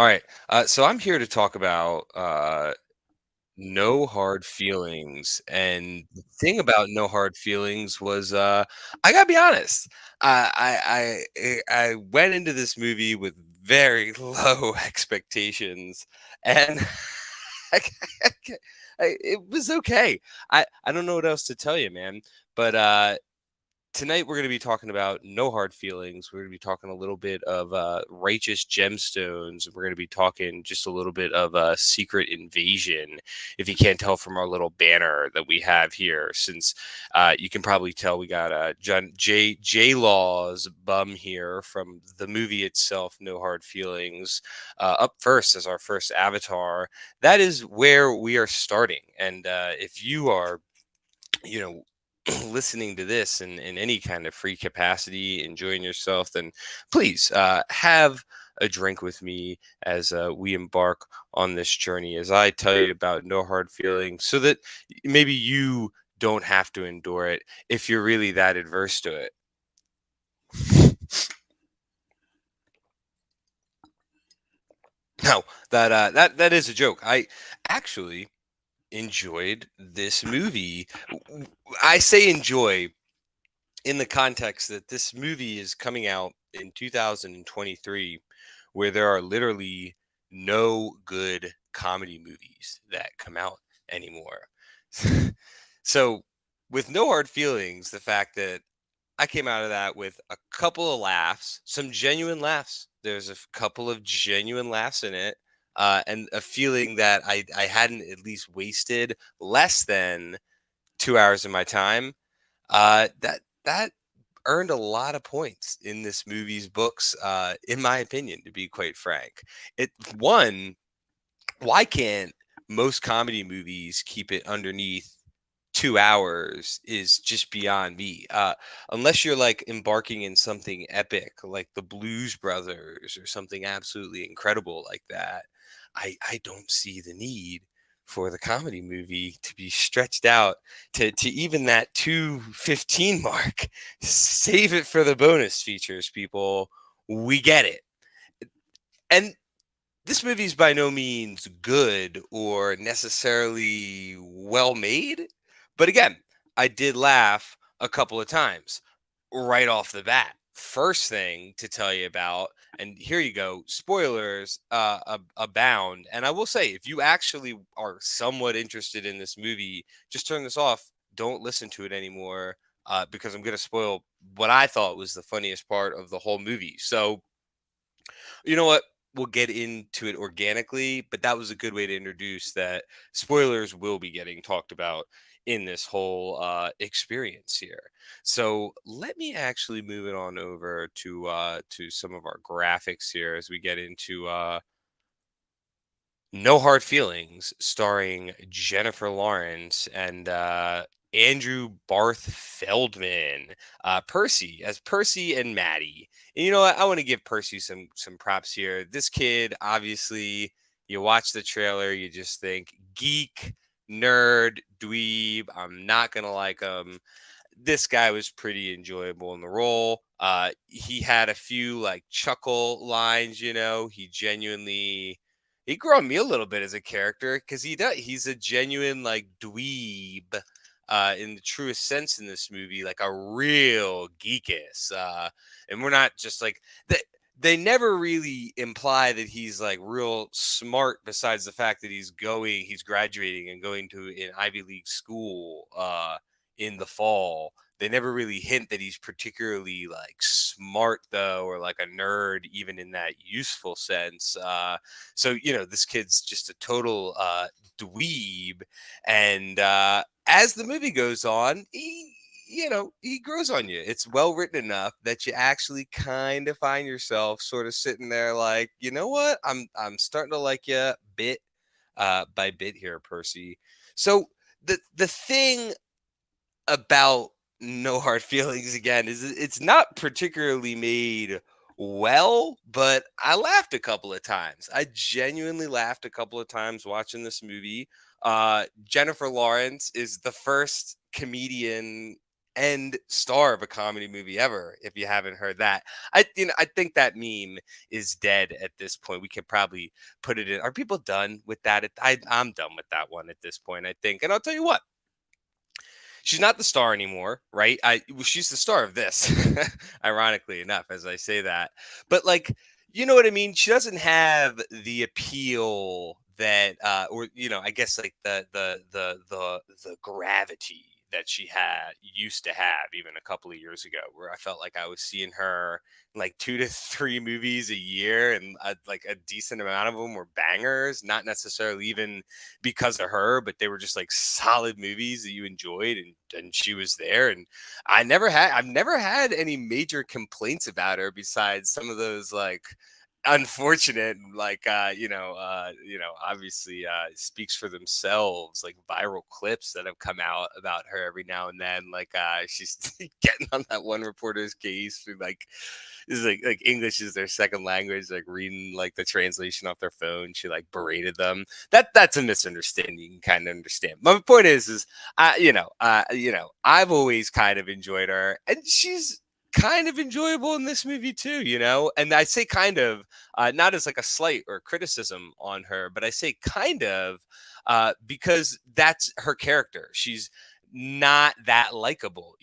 All right. So I'm here to talk about no hard feelings. And the thing about no hard feelings was, I gotta be honest. I went into this movie with very low expectations, and I, it was okay. I don't know what else to tell you, man. But tonight we're going to be talking about no hard feelings. We're going to be talking a little bit of righteous gemstones. We're going to be talking just a little bit of secret invasion. If you can't tell from our little banner that we have here, since you can probably tell we got John J Law's bum here from the movie itself, No Hard Feelings, up first as our first avatar. That is where we are starting. And if you are, you know, listening to this in any kind of free capacity, enjoying yourself, then please have a drink with me as we embark on this journey, as I tell you about no hard feelings, so that maybe you don't have to endure it if you're really that adverse to it. No, that is a joke. I actually enjoyed this movie. I say enjoy in the context that this movie is coming out in 2023, where there are literally no good comedy movies that come out anymore. So, with no hard feelings, the fact that I came out of that with a couple of laughs, some genuine laughs. There's a couple of genuine laughs in it, and a feeling that I hadn't at least wasted less than 2 hours of my time. That earned a lot of points in this movie's books, in my opinion, to be quite frank. It one, why can't most comedy movies keep it underneath 2 hours is just beyond me. Unless you're like embarking in something epic like the Blues Brothers or something absolutely incredible like that, I don't see the need for the comedy movie to be stretched out to even that 2:15 mark. Save it for the bonus features, people. We get it. And this movie is by no means good or necessarily well made, but again, I did laugh a couple of times right off the bat. First thing to tell you about, and here you go, spoilers abound. And I will say, if you actually are somewhat interested in this movie, just turn this off. Don't listen to it anymore, because I'm going to spoil what I thought was the funniest part of the whole movie. So, you know what? We'll get into it organically, but that was a good way to introduce that spoilers will be getting talked about in this whole experience here. So let me actually move it on over to some of our graphics here as we get into no Hard Feelings, starring Jennifer Lawrence and Andrew Barth Feldman, Percy as Percy and Maddie. And you know what? I want to give Percy some props here. This kid, obviously, you watch the trailer, you just think geek, nerd, dweeb. I'm not gonna like him. This guy was pretty enjoyable in the role. He had a few like chuckle lines. He genuinely he grew on me a little bit as a character because he's a genuine like dweeb, in the truest sense in this movie, like a real geekus. And we're not just like they never really imply that he's like real smart, besides the fact that he's graduating and going to an Ivy League school in the fall. They never really hint that he's particularly like smart though, or like a nerd, even in that useful sense. So this kid's just a total dweeb, and as the movie goes on, he grows on you. It's well written enough that you actually kind of find yourself sort of sitting there like, you know what, I'm starting to like you bit by bit here, Percy. So the thing about No Hard Feelings again is it's not particularly made well, but I laughed a couple of times. I genuinely laughed a couple of times watching this movie. Jennifer Lawrence is the first comedian and star of a comedy movie ever. If you haven't heard that, I think that meme is dead at this point. We could probably put it in. Are people done with that? I'm done with that one at this point, I think. And I'll tell you what, she's not the star anymore, right? Well, she's the star of this, ironically enough, as I say that. But like, you know what I mean? She doesn't have the appeal that, or I guess like the gravity that she had used to have even a couple of years ago, where I felt like I was seeing her in like 2 to 3 movies a year, and like a decent amount of them were bangers, not necessarily even because of her, but they were just like solid movies that you enjoyed, and she was there. And I've never had any major complaints about her besides some of those like unfortunate, like obviously speaks for themselves, like viral clips that have come out about her every now and then, like she's getting on that one reporter's case who like is like English is their second language, like reading like the translation off their phone. She like berated them. That's a misunderstanding. You can kind of understand. My point is I've always kind of enjoyed her, and she's kind of enjoyable in this movie too. And I say kind of, not as like a slight or criticism on her, but I say kind of because that's her character. She's not that likable.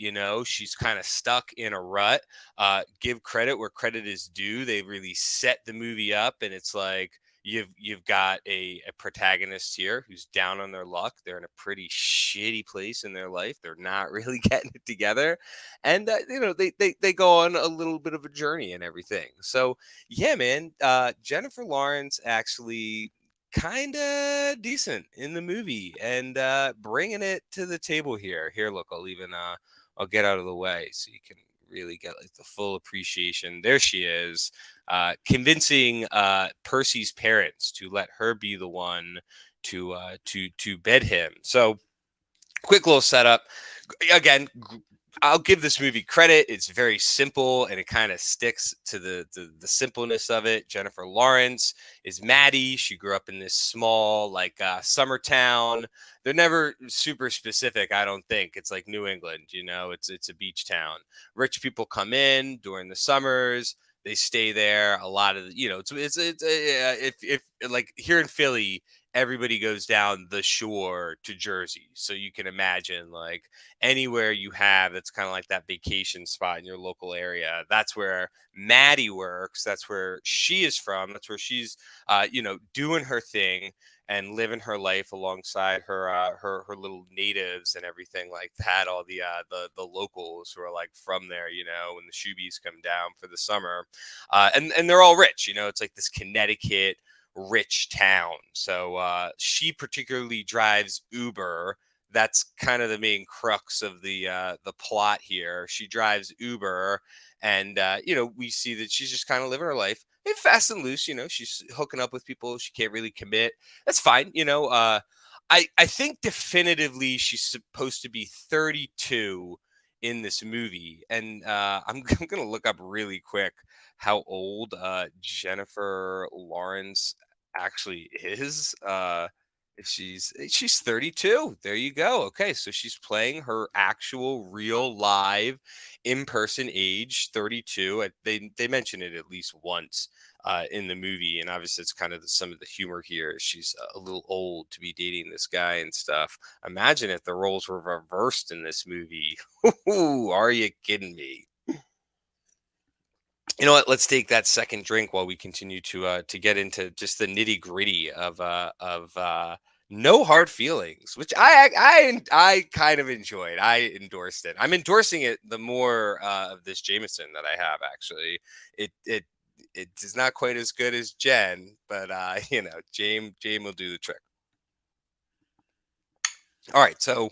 She's kind of stuck in a rut. Give credit where credit is due. They really set the movie up, and it's like you've got a protagonist here who's down on their luck. They're in a pretty shitty place in their life. They're not really getting it together, and they go on a little bit of a journey and everything. So yeah, man, Jennifer Lawrence actually kind of decent in the movie, and bringing it to the table here. Here, look, I'll get out of the way so you can really get like the full appreciation. There she is, convincing Percy's parents to let her be the one to bed him. So quick little setup. Again, I'll give this movie credit. It's very simple, and it kind of sticks to the simpleness of it. Jennifer Lawrence is Maddie. She grew up in this small like summer town. They're never super specific, I don't think. It's like New England, it's a beach town. Rich people come in during the summers. They stay there. A lot of if like here in Philly, everybody goes down the shore to Jersey. So you can imagine like anywhere you have that's kind of like that vacation spot in your local area. That's where Maddie works. That's where she is from. That's where she's doing her thing and living her life alongside her little natives and everything like that. All the locals who are like from there, when the shoebies come down for the summer, and they're all rich. It's like this Connecticut rich town. So she particularly drives Uber. That's kind of the main crux of the plot here. She drives Uber, and we see that she's just kind of living her life. And fast and loose. She's hooking up with people she can't really commit. That's fine. I think definitively she's supposed to be 32 in this movie, and I'm gonna look up really quick how old Jennifer Lawrence actually is. She's 32. There you go. Okay, so she's playing her actual real live in-person age, 32. They mention it at least once in the movie, and obviously it's kind of some of the humor here. She's a little old to be dating this guy and stuff. Imagine if the roles were reversed in this movie. Are you kidding me? You know what? Let's take that second drink while we continue to get into just the nitty gritty of no hard feelings, which I kind of enjoyed. I endorsed it. I'm endorsing it the more of this Jameson that I have. Actually, it is not quite as good as Jen, but Jame will do the trick. All right, so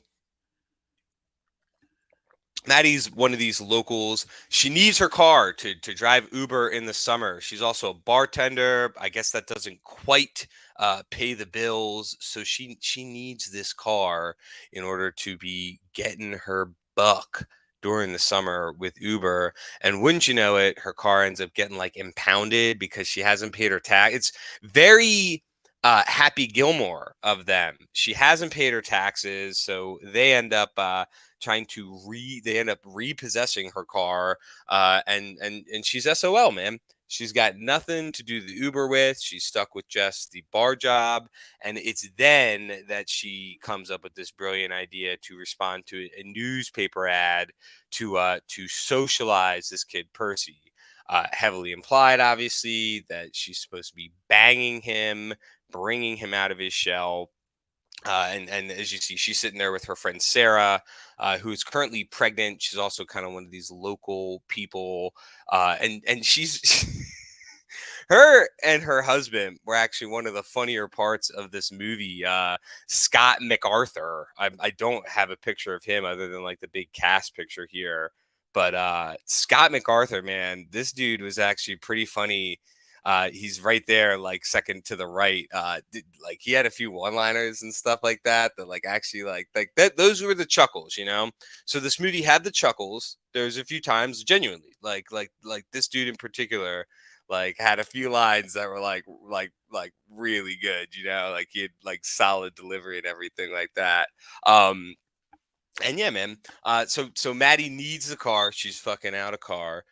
Maddie's one of these locals. She needs her car to drive Uber in the summer. She's also a bartender. I guess that doesn't quite pay the bills, so she needs this car in order to be getting her buck during the summer with Uber. And wouldn't you know it, her car ends up getting like impounded because she hasn't paid her tax. It's very Happy Gilmore of them. She hasn't paid her taxes, so they end up they end up repossessing her car, and she's SOL, man. She's got nothing to do the Uber with. She's stuck with just the bar job, and it's then that she comes up with this brilliant idea to respond to a newspaper ad to socialize this kid Percy. Heavily implied, obviously, that she's supposed to be banging him, bringing him out of his shell. And as you see, she's sitting there with her friend Sarah, who is currently pregnant. She's also kind of one of these local people, and she's her and her husband were actually one of the funnier parts of this movie. Scott MacArthur. I don't have a picture of him other than like the big cast picture here, but Scott MacArthur, man, this dude was actually pretty funny. He's right there, like second to the right. Like he had a few one-liners and stuff like that that like actually like that. Those were the chuckles, you know. So this movie had the chuckles. There's a few times genuinely, like this dude in particular, like had a few lines that were like really good, you know. Like he had like solid delivery and everything like that. Um, and yeah, man. So Maddie needs the car. She's fucking out of car.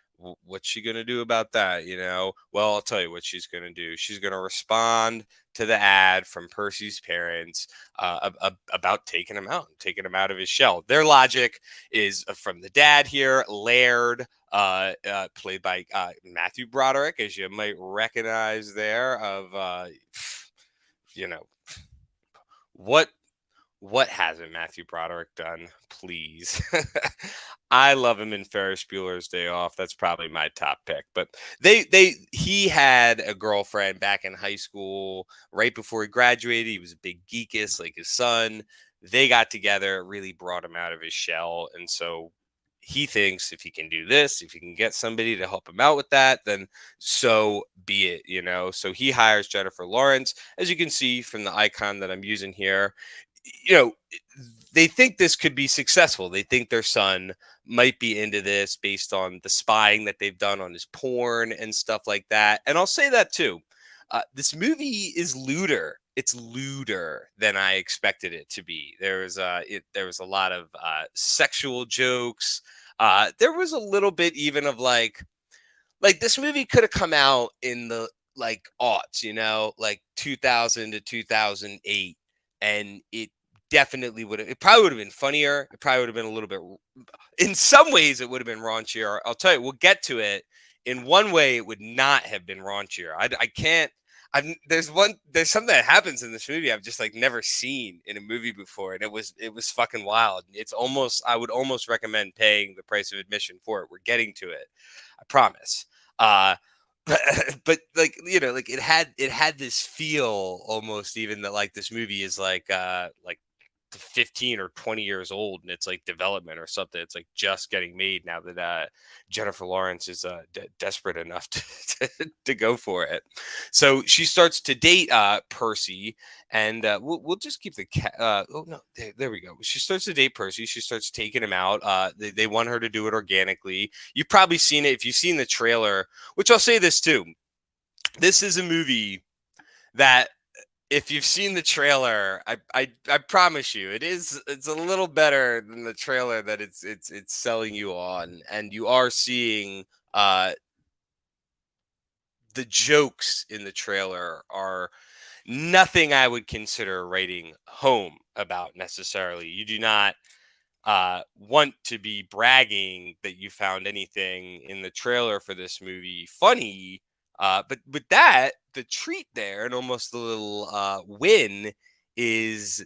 What's she gonna do about that? You know. Well, I'll tell you what she's gonna do. She's gonna respond to the ad from Percy's parents about taking him out of his shell. Their logic is from the dad here, Laird, played by Matthew Broderick, as you might recognize there. Of you know what what hasn't Matthew Broderick done? Please. I love him in Ferris Bueller's Day Off. That's probably my top pick. But he had a girlfriend back in high school right before he graduated. He was a big geekus like his son. They got together, it really brought him out of his shell. And so he thinks if he can do this, if he can get somebody to help him out with that, then so be it, you know. So he hires Jennifer Lawrence, as you can see from the icon that I'm using here. You know, they think this could be successful. They think their son might be into this based on the spying that they've done on his porn and stuff like that. And I'll say that too. This movie is lewder. It's lewder than I expected it to be. There was a lot of sexual jokes. There was a little bit even of like this movie could have come out in the like aughts, you know, like 2000 to 2008, and it definitely would have. It probably would have been funnier. It probably would have been a little bit. In some ways, it would have been raunchier. I'll tell you, we'll get to it. In one way, it would not have been raunchier. I can't. There's something that happens in this movie I've just like never seen in a movie before, and it was fucking wild. It's almost I would almost recommend paying the price of admission for it. We're getting to it, I promise. Uh, but like you know, like it had this feel almost even that like this movie is like 15 or 20 years old and it's like development or something. It's like just getting made now that Jennifer Lawrence is desperate enough to go for it. So she starts to date Percy, and we'll just keep the oh no, there we go. She starts to date Percy. She starts taking him out. They want her to do it organically. You've probably seen it if you've seen the trailer, which I'll say this too. This is a movie that if you've seen the trailer, I promise you, it's a little better than the trailer that it's selling you on, and you are seeing the jokes in the trailer are nothing I would consider writing home about necessarily. You do not want to be bragging that you found anything in the trailer for this movie funny. But with that, the treat there and almost the little win is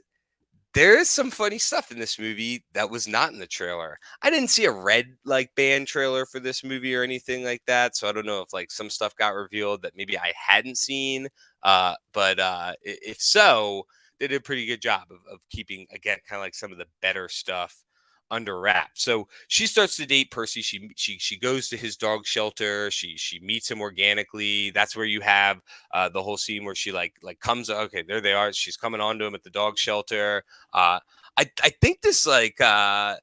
there is some funny stuff in this movie that was not in the trailer. I didn't see a red like band trailer for this movie or anything like that, so I don't know if like some stuff got revealed that maybe I hadn't seen. But if so, they did a pretty good job of keeping again kind of like some of the better stuff under wraps. So she starts to date Percy. She goes to his dog shelter. She meets him organically. That's where you have the whole scene where she like comes. Okay, there they are. She's coming on to him at the dog shelter. I think this well,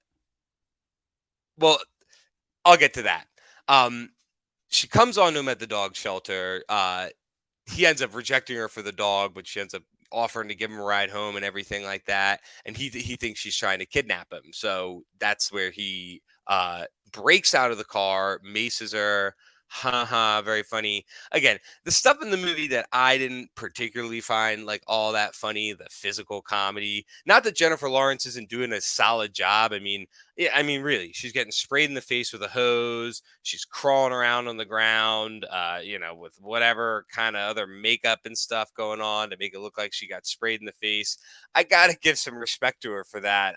I'll get to that. Um, she comes on to him at the dog shelter. he ends up rejecting her for the dog, but she ends up offering to give him a ride home and everything like that. And he thinks she's trying to kidnap him. So that's where he breaks out of the car, maces her. Haha, very funny. Again, the stuff in the movie that I didn't particularly find like all that funny, the physical comedy. Not that Jennifer Lawrence isn't doing a solid job. I mean, yeah, I mean, really, she's getting sprayed in the face with a hose. She's crawling around on the ground, with whatever kind of other makeup and stuff going on to make it look like she got sprayed in the face. I gotta give some respect to her for that.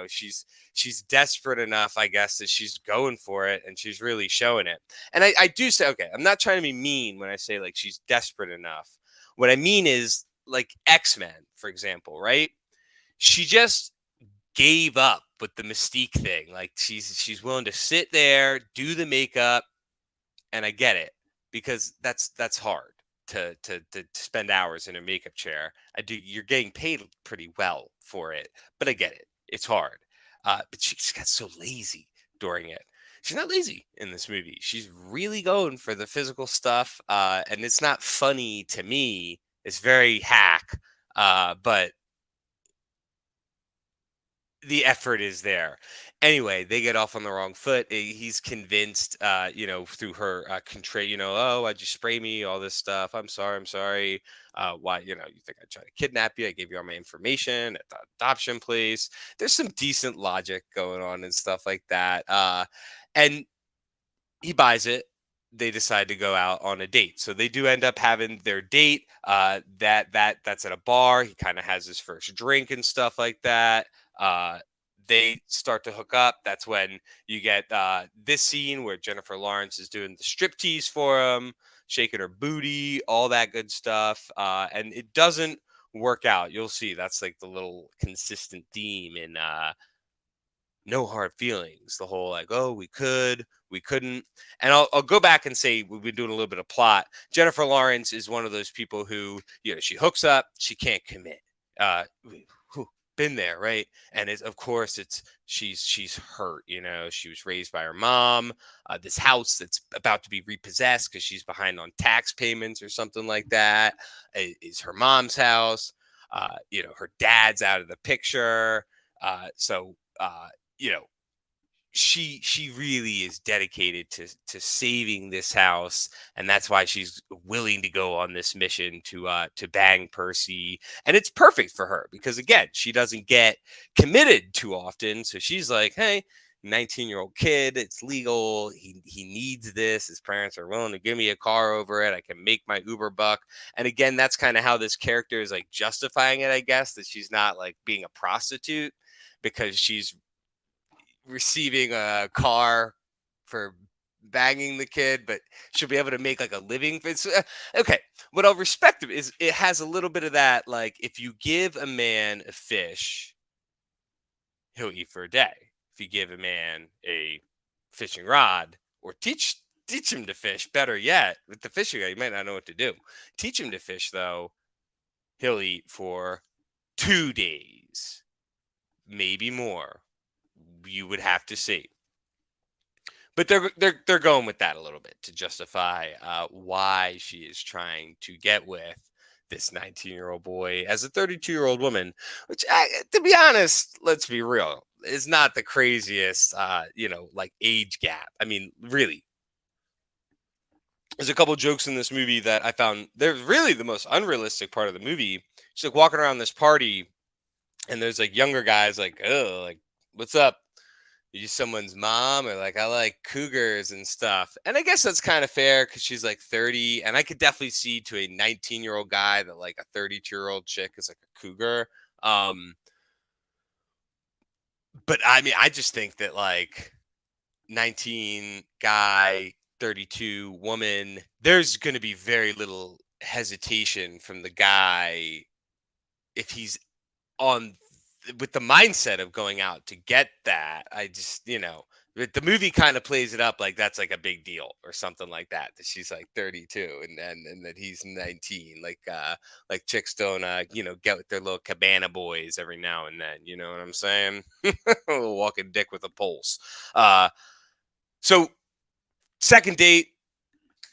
She's desperate enough, I guess, that she's going for it and she's really showing it. And I do say, okay, I'm not trying to be mean when I say like she's desperate enough. What I mean is like X-Men, for example, right? She just gave up with the mystique thing. Like she's willing to sit there, do the makeup, and I get it because that's hard to spend hours in a makeup chair. I do. You're getting paid pretty well for it, but I get it. It's hard. But she just got so lazy during it. She's not lazy in this movie. She's really going for the physical stuff, and it's not funny to me. It's very hack, but the effort is there. Anyway, they get off on the wrong foot. He's convinced, through her contrite, oh, why'd you spray me? All this stuff. I'm sorry. I'm sorry. Why, you think I tried to kidnap you? I gave you all my information at the adoption place. There's some decent logic going on and stuff like that. And he buys it. They decide to go out on a date, so they do end up having their date. That's at a bar. He kind of has his first drink and stuff like that. uh they start to hook up. That's when you get this scene where Jennifer Lawrence is doing the striptease for him, shaking her booty, all that good stuff. And it doesn't work out. You'll see that's like the little consistent theme in no hard feelings. The whole like, oh, we couldn't. And I'll go back and say we've been doing a little bit of plot. Jennifer Lawrence is one of those people who, she hooks up, she can't commit. Whew, been there, right? And it's, of course, it's she's hurt. She was raised by her mom. This house that's about to be repossessed because she's behind on tax payments or something like that is her mom's house. Her dad's out of the picture. So you know she really is dedicated to saving this house, and that's why she's willing to go on this mission to bang Percy. And it's perfect for her because, again, she doesn't get committed too often, so she's like, hey, 19-year-old kid, it's legal, he needs this, his parents are willing to give me a car over it, I can make my Uber buck. And again, that's kind of how this character is like justifying it, I guess, that she's not like being a prostitute because she's receiving a car for banging the kid, but she'll be able to make like a living. It's okay. What I'll respect is it has a little bit of that. Like, if you give a man a fish, he'll eat for a day. If you give a man a fishing rod or teach him to fish, better yet, with the fishing guy, you might not know what to do. Teach him to fish, though, he'll eat for 2 days, maybe more. You would have to see. But they're going with that a little bit to justify why she is trying to get with this 19-year-old boy as a 32-year-old woman, which, to be honest, let's be real, is not the craziest, like age gap. I mean, really, there's a couple jokes in this movie that I found they're really the most unrealistic part of the movie. She's like walking around this party, and there's like younger guys like, oh, like, what's up? You someone's mom, or like, I like cougars and stuff. And I guess that's kind of fair because she's like 30, and I could definitely see to a 19-year-old guy that like a 32-year-old chick is like a cougar. But I mean, I just think that like 19 guy, 32 woman, there's going to be very little hesitation from the guy if he's on with the mindset of going out to get that. I just, the movie kind of plays it up like that's like a big deal or something like that. That she's like 32 and that he's 19. Like chicks don't get with their little cabana boys every now and then. You know what I'm saying? A little walking dick with a pulse. So second date,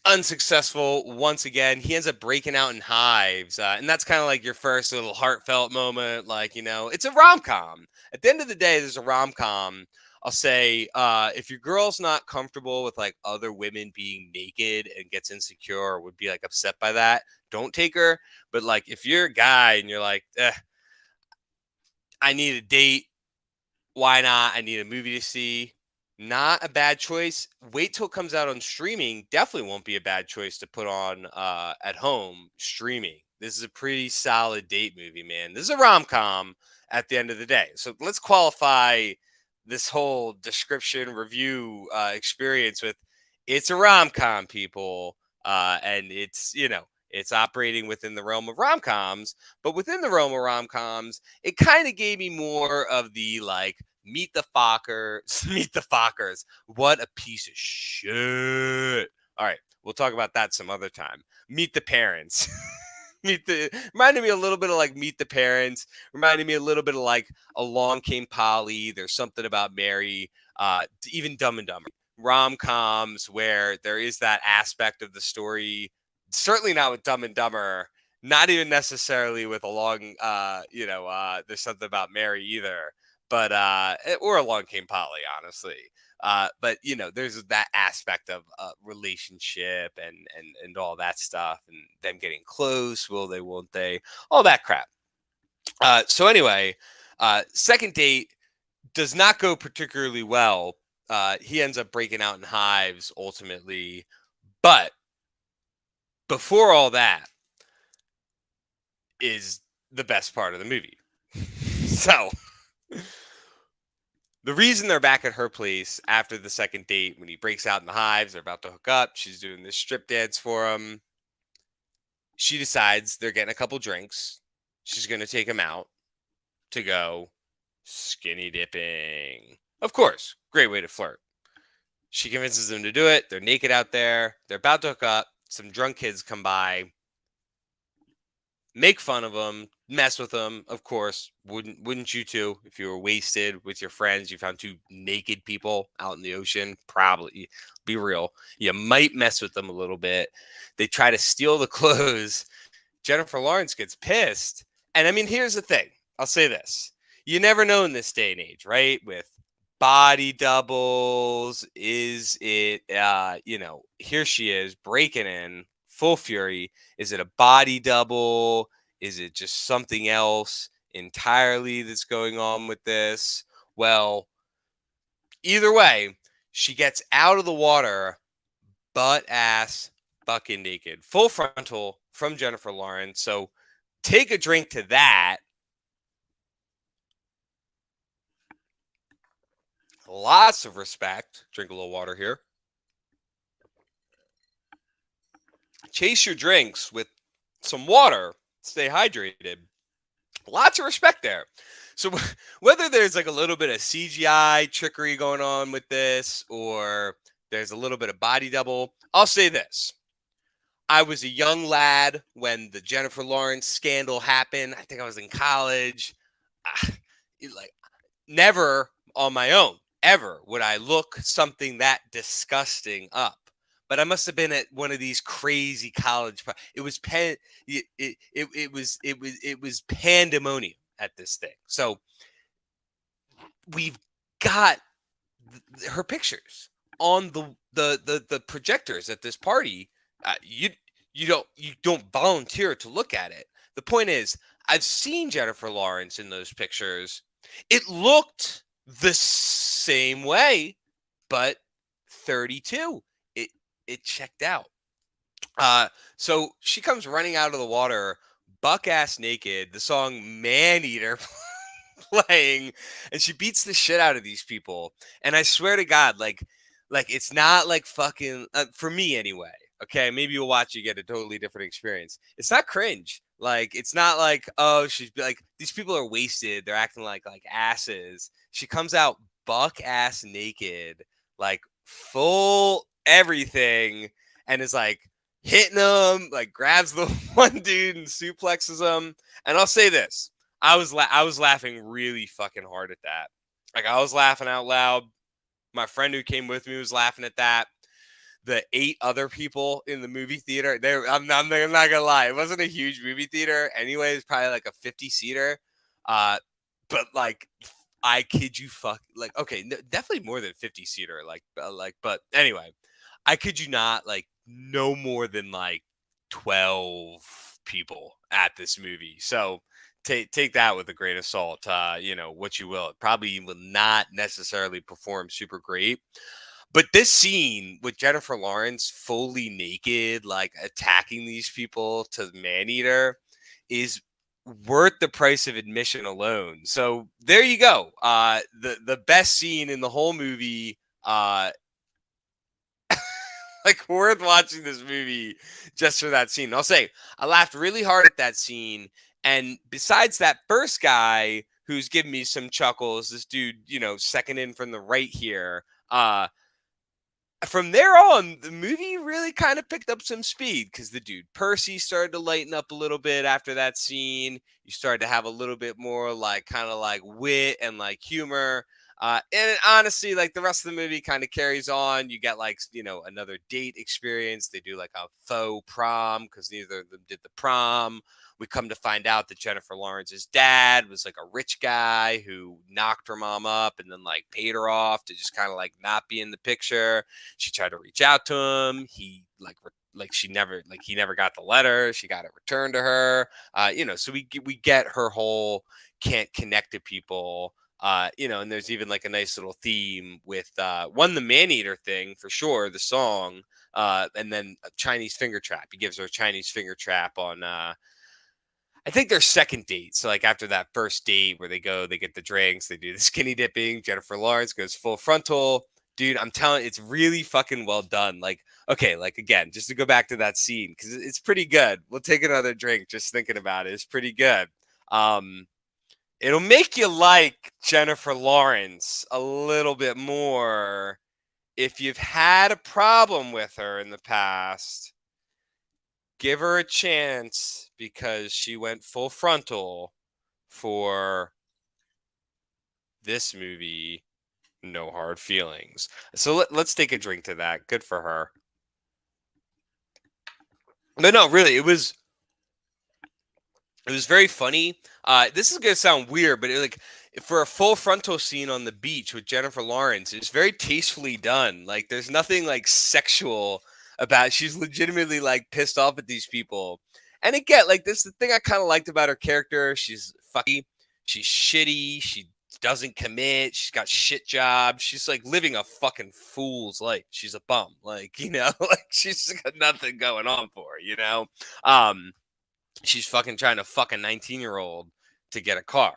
unsuccessful once again. He ends up breaking out in hives, and that's kind of like your first little heartfelt moment. Like, it's a rom-com. At the end of the day, there's a rom-com. I'll say, if your girl's not comfortable with like other women being naked and gets insecure or would be like upset by that, don't take her. But like, if you're a guy and you're like, I need a date, why not? I need a movie to see. Not a bad choice. Wait till it comes out on streaming. Definitely won't be a bad choice to put on at home streaming. This is a pretty solid date movie, man. This is a rom com at the end of the day. So let's qualify this whole description review experience with it's a rom com, people, and it's operating within the realm of rom coms. But within the realm of rom coms, it kind of gave me more of the like meet the Fockers, meet the Fockers. What a piece of shit. All right, we'll talk about that some other time. Meet the Parents. Reminded me a little bit of like Meet the Parents. Reminded me a little bit of like Along Came Polly. There's something about Mary. Even Dumb and Dumber. Rom-coms where there is that aspect of the story. Certainly not with Dumb and Dumber. Not even necessarily with there's something about Mary either. But or Along Came Polly, honestly. But there's that aspect of relationship and all that stuff, and them getting close. Will they? Won't they? All that crap. So anyway, second date does not go particularly well. He ends up breaking out in hives ultimately, but before all that is the best part of the movie. So the reason they're back at her place after the second date, when he breaks out in the hives, they're about to hook up. She's doing this strip dance for him. She decides they're getting a couple drinks. She's going to take him out to go skinny dipping. Of course, great way to flirt. She convinces him to do it. They're naked out there. They're about to hook up. Some drunk kids come by, make fun of them, mess with them. Of course, wouldn't you too? If you were wasted with your friends, you found two naked people out in the ocean, probably, be real, you might mess with them a little bit. They try to steal the clothes. Jennifer Lawrence gets pissed. And I mean, here's the thing. I'll say this. You never know in this day and age, right? With body doubles, is it, here she is breaking in full fury. Is it a body double? Is it just something else entirely that's going on with this? Well, either way, she gets out of the water, butt ass fucking naked, full frontal from Jennifer Lawrence. So take a drink to that. Lots of respect. Drink a little water here. Chase your drinks with some water. Stay hydrated. Lots of respect there. So whether there's like a little bit of CGI trickery going on with this or there's a little bit of body double, I'll say this. I was a young lad when the Jennifer Lawrence scandal happened. I think I was in college. Like, never on my own, ever would I look something that disgusting up. But I must have been at one of these crazy college. It was it was pandemonium at this thing. So we've got her pictures on the projectors at this party. You don't volunteer to look at it. The point is, I've seen Jennifer Lawrence in those pictures. It looked the same way, but 32. It checked out. So she comes running out of the water, buck ass naked. The song "Man Eater" playing, and she beats the shit out of these people. And I swear to God, like it's not like fucking for me anyway. Okay, maybe you'll watch, you get a totally different experience. It's not cringe. Like, it's not like, oh, she's like, these people are wasted. They're acting like asses. She comes out buck ass naked, like full everything, and is like hitting them, like grabs the one dude and suplexes him. And I'll say this. I was laughing really fucking hard at that. Like, I was laughing out loud. My friend who came with me was laughing at that. the 8 other people in the movie theater, I'm not gonna lie, it wasn't a huge movie theater anyway. It's probably like a 50-seater, but like I kid you, like okay, definitely more than 50-seater, but anyway, I kid you not, like no more than like 12 people at this movie. So take that with a grain of salt. What you will. It probably will not necessarily perform super great. But this scene with Jennifer Lawrence fully naked, like attacking these people to Maneater, is worth the price of admission alone. So there you go. The best scene in the whole movie. Like worth watching this movie just for that scene. I'll say I laughed really hard at that scene. And besides that first guy who's giving me some chuckles, this dude, second in from the right here. From there on, the movie really kind of picked up some speed because the dude Percy started to lighten up a little bit after that scene. You started to have a little bit more like kind of like wit and like humor. And honestly, like the rest of the movie kind of carries on. You get like, another date experience. They do like a faux prom because neither of them did the prom. We come to find out that Jennifer Lawrence's dad was like a rich guy who knocked her mom up and then like paid her off to just kind of like not be in the picture. She tried to reach out to him. He he never got the letter. She got it returned to her. So we get her whole can't connect to people. And there's even like a nice little theme with the Maneater thing for sure, the song, and then a Chinese finger trap. He gives her a Chinese finger trap on I think their second date. So like after that first date where they get the drinks, they do the skinny dipping. Jennifer Lawrence goes full frontal. Dude, I'm telling it's really fucking well done. Like, okay, like again, just to go back to that scene, because it's pretty good. We'll take another drink just thinking about it. It's pretty good. Um, it'll make you like Jennifer Lawrence a little bit more if you've had a problem with her in the past. Give her a chance because she went full frontal for this movie, No Hard Feelings. So let's take a drink to that. Good for her. But no, really, it was very funny. This is gonna sound weird, but like for a full frontal scene on the beach with Jennifer Lawrence, it's very tastefully done. Like there's nothing like sexual about it. She's legitimately like pissed off at these people. And again, like this is the thing I kind of liked about her character. She's fucky, she's shitty, she doesn't commit, she's got shit jobs, she's like living a fucking fool's life. She's a bum, like, like she's got nothing going on for her. Um she's fucking trying to fuck a 19-year-old to get a car.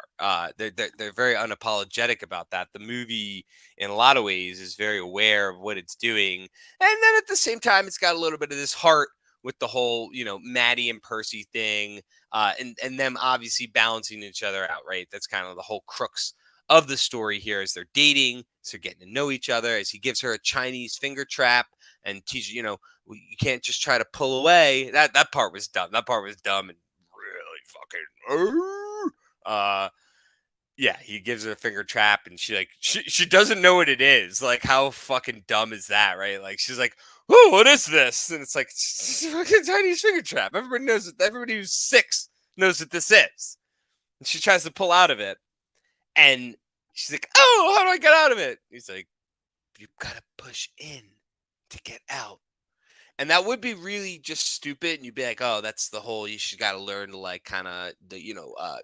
They're very unapologetic about that. The movie, in a lot of ways, is very aware of what it's doing, and then at the same time, it's got a little bit of this heart with the whole, Maddie and Percy thing, and them obviously balancing each other out. Right, that's kind of the whole crux of the story here. As they're dating, so they're getting to know each other. As he gives her a Chinese finger trap and teaches, you can't just try to pull away. That part was dumb. That part was dumb and really fucking. Yeah, he gives her a finger trap, and she doesn't know what it is. Like, how fucking dumb is that, right? Like, she's like, "Oh, what is this?" And it's like, it's a fucking Chinese finger trap. Everybody knows it. Everybody who's 6 knows what this is. And she tries to pull out of it, and she's like, "Oh, how do I get out of it?" He's like, "You gotta push in to get out." And that would be really just stupid. And you'd be like, oh, that's the whole, you should got to learn to like kind of,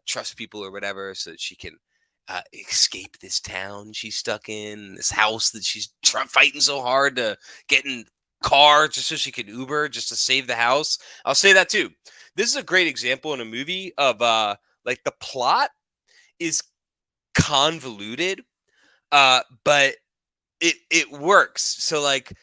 trust people or whatever so that she can escape this town she's stuck in, this house that she's fighting so hard to get in car just so she can Uber just to save the house. I'll say that too. This is a great example in a movie of like the plot is convoluted, but it works. So like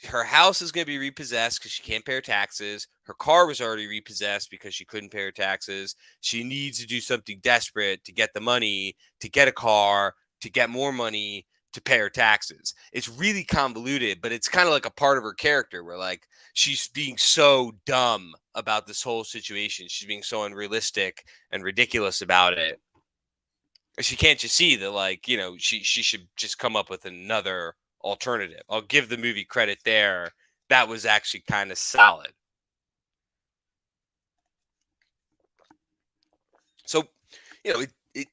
her house is going to be repossessed because she can't pay her taxes. Her car was already repossessed because she couldn't pay her taxes. She needs to do something desperate to get the money, to get a car, to get more money, to pay her taxes. It's really convoluted, but it's kind of like a part of her character where like she's being so dumb about this whole situation. She's being so unrealistic and ridiculous about it. She can't just see that, like, she should just come up with another alternative. I'll give the movie credit there that was actually kind of solid. So, you know, it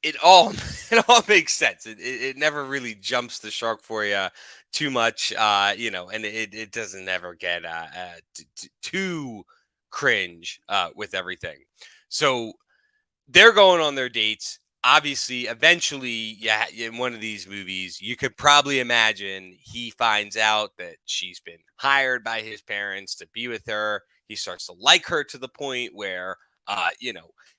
it all it all makes sense. It never really jumps the shark for you too much, and it doesn't ever get too cringe with everything. So they're going on their dates. Obviously, eventually, yeah, in one of these movies, you could probably imagine he finds out that she's been hired by his parents to be with her. He starts to like her to the point where,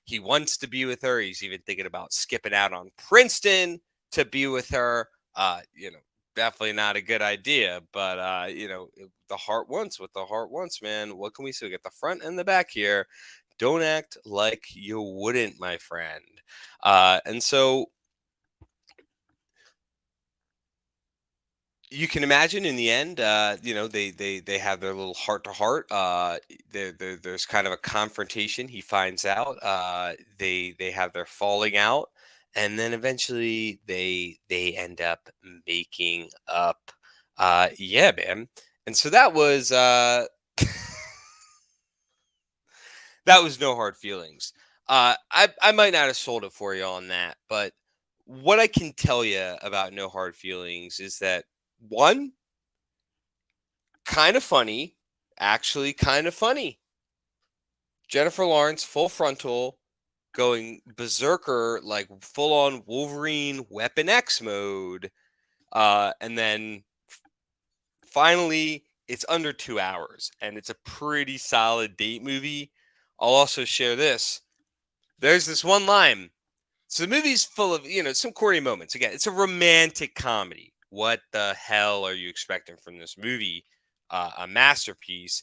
he wants to be with her. He's even thinking about skipping out on Princeton to be with her. Definitely not a good idea, but the heart wants what the heart wants, man. What can we say? We got the front and the back here. Don't act like you wouldn't, my friend. And so you can imagine in the end, they have their little heart to heart. There's kind of a confrontation. He finds out. They have their falling out, and then eventually they end up making up. Yeah, man. And so that was that was no hard feelings. I might not have sold it for you on that, but what I can tell you about no hard feelings is that one, kind of funny, actually kind of funny. Jennifer Lawrence, full frontal, going berserker, like full on Wolverine Weapon X mode. And then finally, it's under 2 hours, and it's a pretty solid date movie. I'll also share this. There's this one line. So the movie's full of, some corny moments. Again, it's a romantic comedy. What the hell are you expecting from this movie? A masterpiece.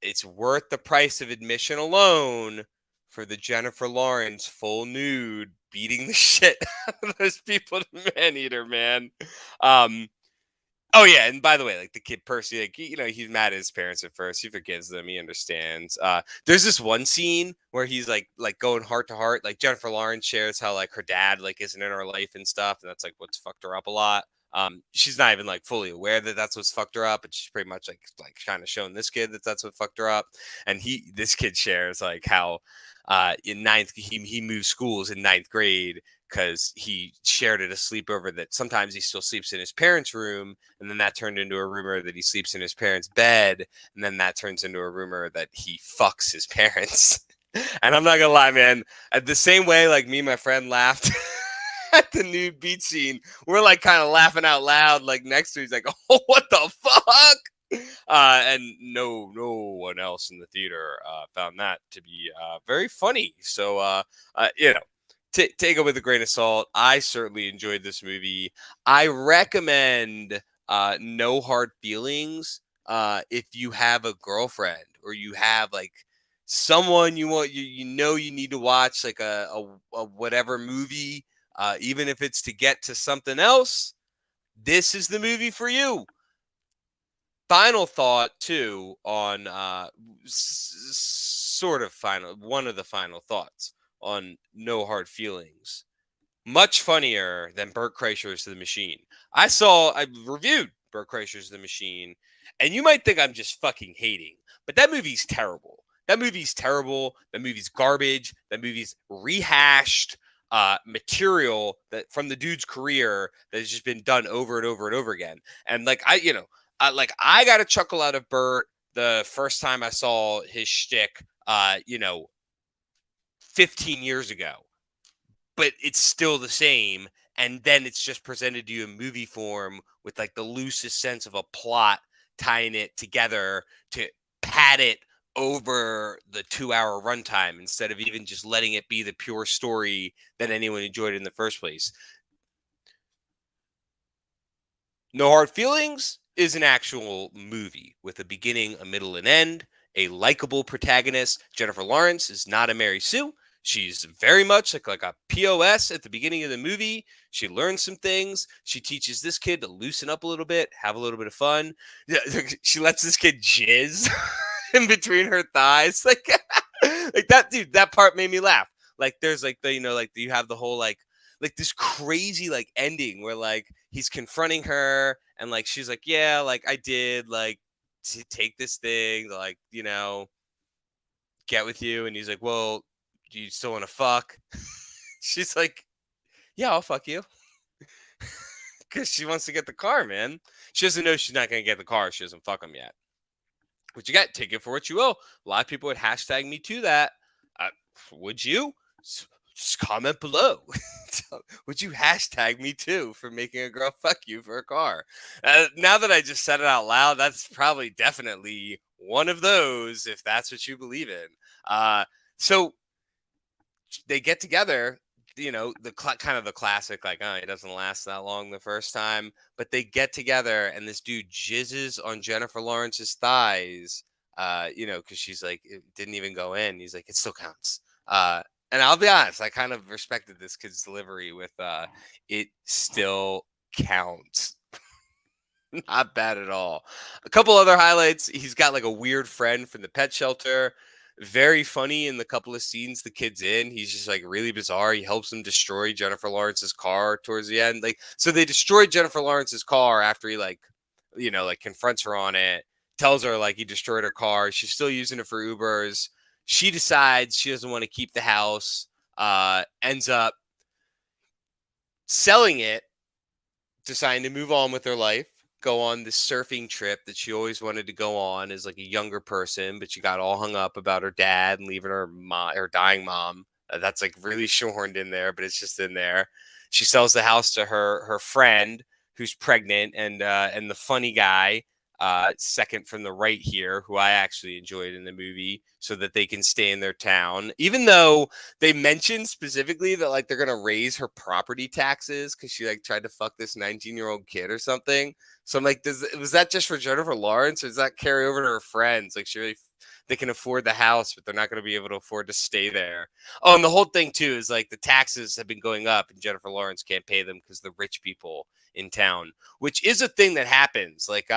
It's worth the price of admission alone for the Jennifer Lawrence full nude beating the shit out of those people to Maneater, man. Um, Oh yeah, and by the way, like the kid Percy, like he's mad at his parents at first. He forgives them. He understands. There's this one scene where he's like going heart to heart. Like Jennifer Lawrence shares how like her dad like isn't in her life and stuff, and that's like what's fucked her up a lot. She's not even like fully aware that that's what's fucked her up, but she's pretty much like kind of showing this kid that that's what fucked her up. And this kid shares like how in ninth he moved schools in ninth grade because he shared at a sleepover that sometimes he still sleeps in his parents' room, and then that turned into a rumor that he sleeps in his parents' bed, and then that turns into a rumor that he fucks his parents. And I'm not gonna lie, man, at the same way, like me and my friend laughed at the nude beach scene, we're like kind of laughing out loud, like next to he's like, oh, what the fuck? And no one else in the theater found that to be very funny. So, take it with a grain of salt. I certainly enjoyed this movie. I recommend No Hard Feelings if you have a girlfriend or you have like someone you need to watch like a whatever movie, even if it's to get to something else. This is the movie for you. Final thought too on sort of final one of the final thoughts on No Hard Feelings. Much funnier than Burt Kreischer's The Machine. I reviewed Burt Kreischer's The Machine, and you might think I'm just fucking hating, but that movie's terrible. That movie's terrible. That movie's garbage. That movie's rehashed material that from the dude's career that has just been done over and over and over again. And I got a chuckle out of Burt the first time I saw his shtick, 15 years ago, but it's still the same. And then it's just presented to you in movie form with like the loosest sense of a plot tying it together to pad it over the 2 hour runtime instead of even just letting it be the pure story that anyone enjoyed in the first place. No Hard Feelings is an actual movie with a beginning, a middle, and end. A likable protagonist. Jennifer Lawrence is not a Mary Sue. She's very much like a POS at the beginning of the movie. She learns some things. She teaches this kid to loosen up a little bit, have a little bit of fun. She lets this kid jizz in between her thighs. Like that, dude, that part made me laugh. Like there's like you have the whole like this crazy like ending where like he's confronting her And like she's like, yeah, like I did like take this thing, like, get with you. And he's like, well, do you still want to fuck? She's like, yeah, I'll fuck you. Because she wants to get the car, man. She doesn't know she's not going to get the car. She doesn't fuck him yet. What you got? Take it for what you will. A lot of people would hashtag me to that. Uh, would you? Just comment below. Would you hashtag me too for making a girl fuck you for a car? Now that I just said it out loud, that's probably definitely one of those, if that's what you believe in. So they get together, the kind of the classic, like, oh, it doesn't last that long the first time, but they get together and this dude jizzes on Jennifer Lawrence's thighs, because she's like, it didn't even go in. He's like, it still counts. And I'll be honest, I kind of respected this kid's delivery with, it still counts. Not bad at all. A couple other highlights. He's got like a weird friend from the pet shelter. Very funny in the couple of scenes the kid's in. He's just like really bizarre. He helps them destroy Jennifer Lawrence's car towards the end. Like, so they destroyed Jennifer Lawrence's car after he like confronts her on it, tells her like he destroyed her car. She's still using it for Ubers. She decides she doesn't want to keep the house, ends up selling it, deciding to move on with her life, go on this surfing trip that she always wanted to go on as like a younger person, but she got all hung up about her dad and leaving her dying mom. That's like really shoehorned in there, but it's just in there. She sells the house to her friend who's pregnant, and the funny guy, second from the right here, who I actually enjoyed in the movie, so that they can stay in their town, even though they mentioned specifically that like they're gonna raise her property taxes because she like tried to fuck this 19-year-old kid or something. So I'm like, was that just for Jennifer Lawrence, or does that carry over to her friends? Like, they can afford the house, but they're not going to be able to afford to stay there. Oh, and the whole thing too is like the taxes have been going up, and Jennifer Lawrence can't pay them because the rich people in town, which is a thing that happens. Like,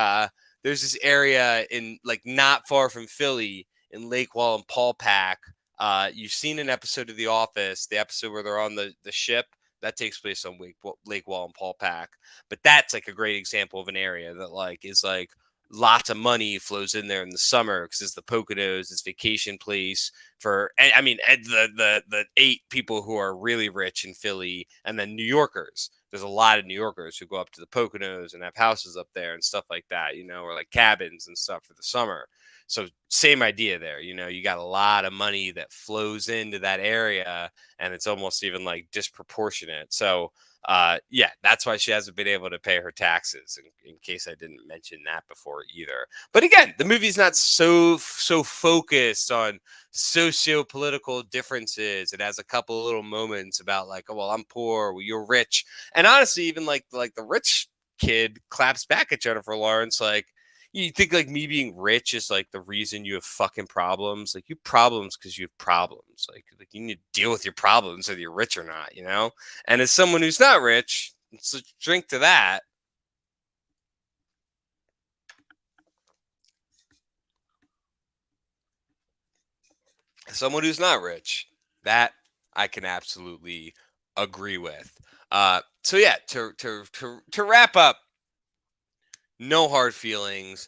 there's this area in like not far from Philly in Lake Wallenpaupack. You've seen an episode of The Office, the episode where they're on the ship. That takes place on Lake Wallenpaupack. But that's like a great example of an area that like is like lots of money flows in there in the summer because it's the Poconos, it's vacation place for, I mean, the 8 people who are really rich in Philly, and then New Yorkers. There's a lot of New Yorkers who go up to the Poconos and have houses up there and stuff like that, or like cabins and stuff for the summer. So same idea there, you got a lot of money that flows into that area, and it's almost even like disproportionate. So yeah, that's why she hasn't been able to pay her taxes, in case I didn't mention that before either. But again, the movie's not so focused on socio-political differences. It has a couple of little moments about like, oh, well, I'm poor, well, you're rich. And honestly, even like the rich kid claps back at Jennifer Lawrence like, you think like me being rich is like the reason you have fucking problems? Like, you have problems because you have problems. Like you need to deal with your problems whether you're rich or not. And as someone who's not rich, let's drink to that. As someone who's not rich, that I can absolutely agree with. So yeah, to wrap up, no hard feelings.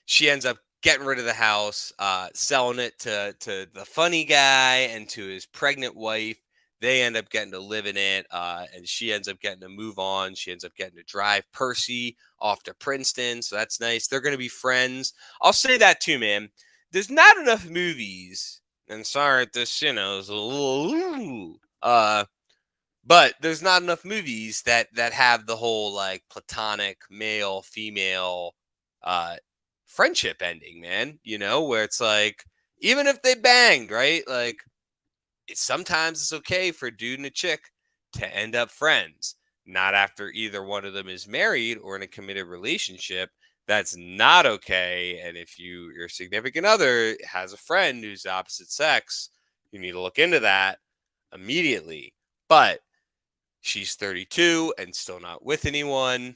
She ends up getting rid of the house, selling it to the funny guy and to his pregnant wife. They end up getting to live in it, and she ends up getting to move on. She ends up getting to drive Percy off to Princeton, so that's nice. They're going to be friends. I'll say that too, man. There's not enough movies, and sorry if this, is a little, but there's not enough movies that have the whole like platonic male female friendship ending, man. Where it's like, even if they banged, right? Like, sometimes it's okay for a dude and a chick to end up friends, not after either one of them is married or in a committed relationship. That's not okay. And if your significant other has a friend who's the opposite sex, you need to look into that immediately. But she's 32 and still not with anyone.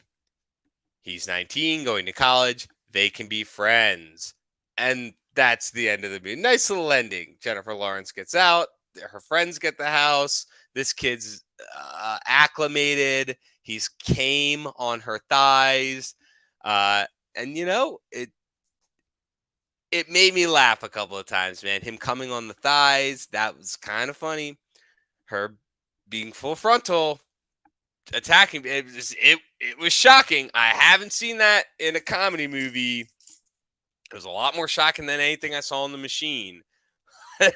He's 19, going to college. They can be friends. And that's the end of the movie. Nice little ending. Jennifer Lawrence gets out. Her friends get the house. This kid's acclimated. He's came on her thighs, and it made me laugh a couple of times, man. Him coming on the thighs, that was kind of funny. Her being full frontal, attacking, it was shocking. I haven't seen that in a comedy movie. It was a lot more shocking than anything I saw in The Machine.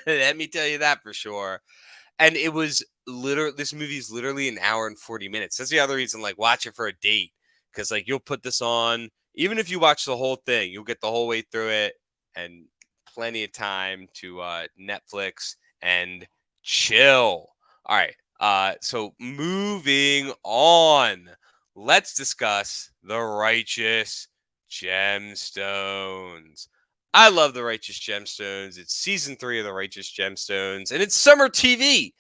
Let me tell you that for sure. And it was literally, this movie's literally an hour and 40 minutes. That's the other reason, like, watch it for a date. Because, like, you'll put this on, even if you watch the whole thing, you'll get the whole way through it and plenty of time to Netflix and chill. All right. So moving on, let's discuss the Righteous Gemstones. I love the Righteous Gemstones. It's season 3 of the Righteous Gemstones, and it's summer TV.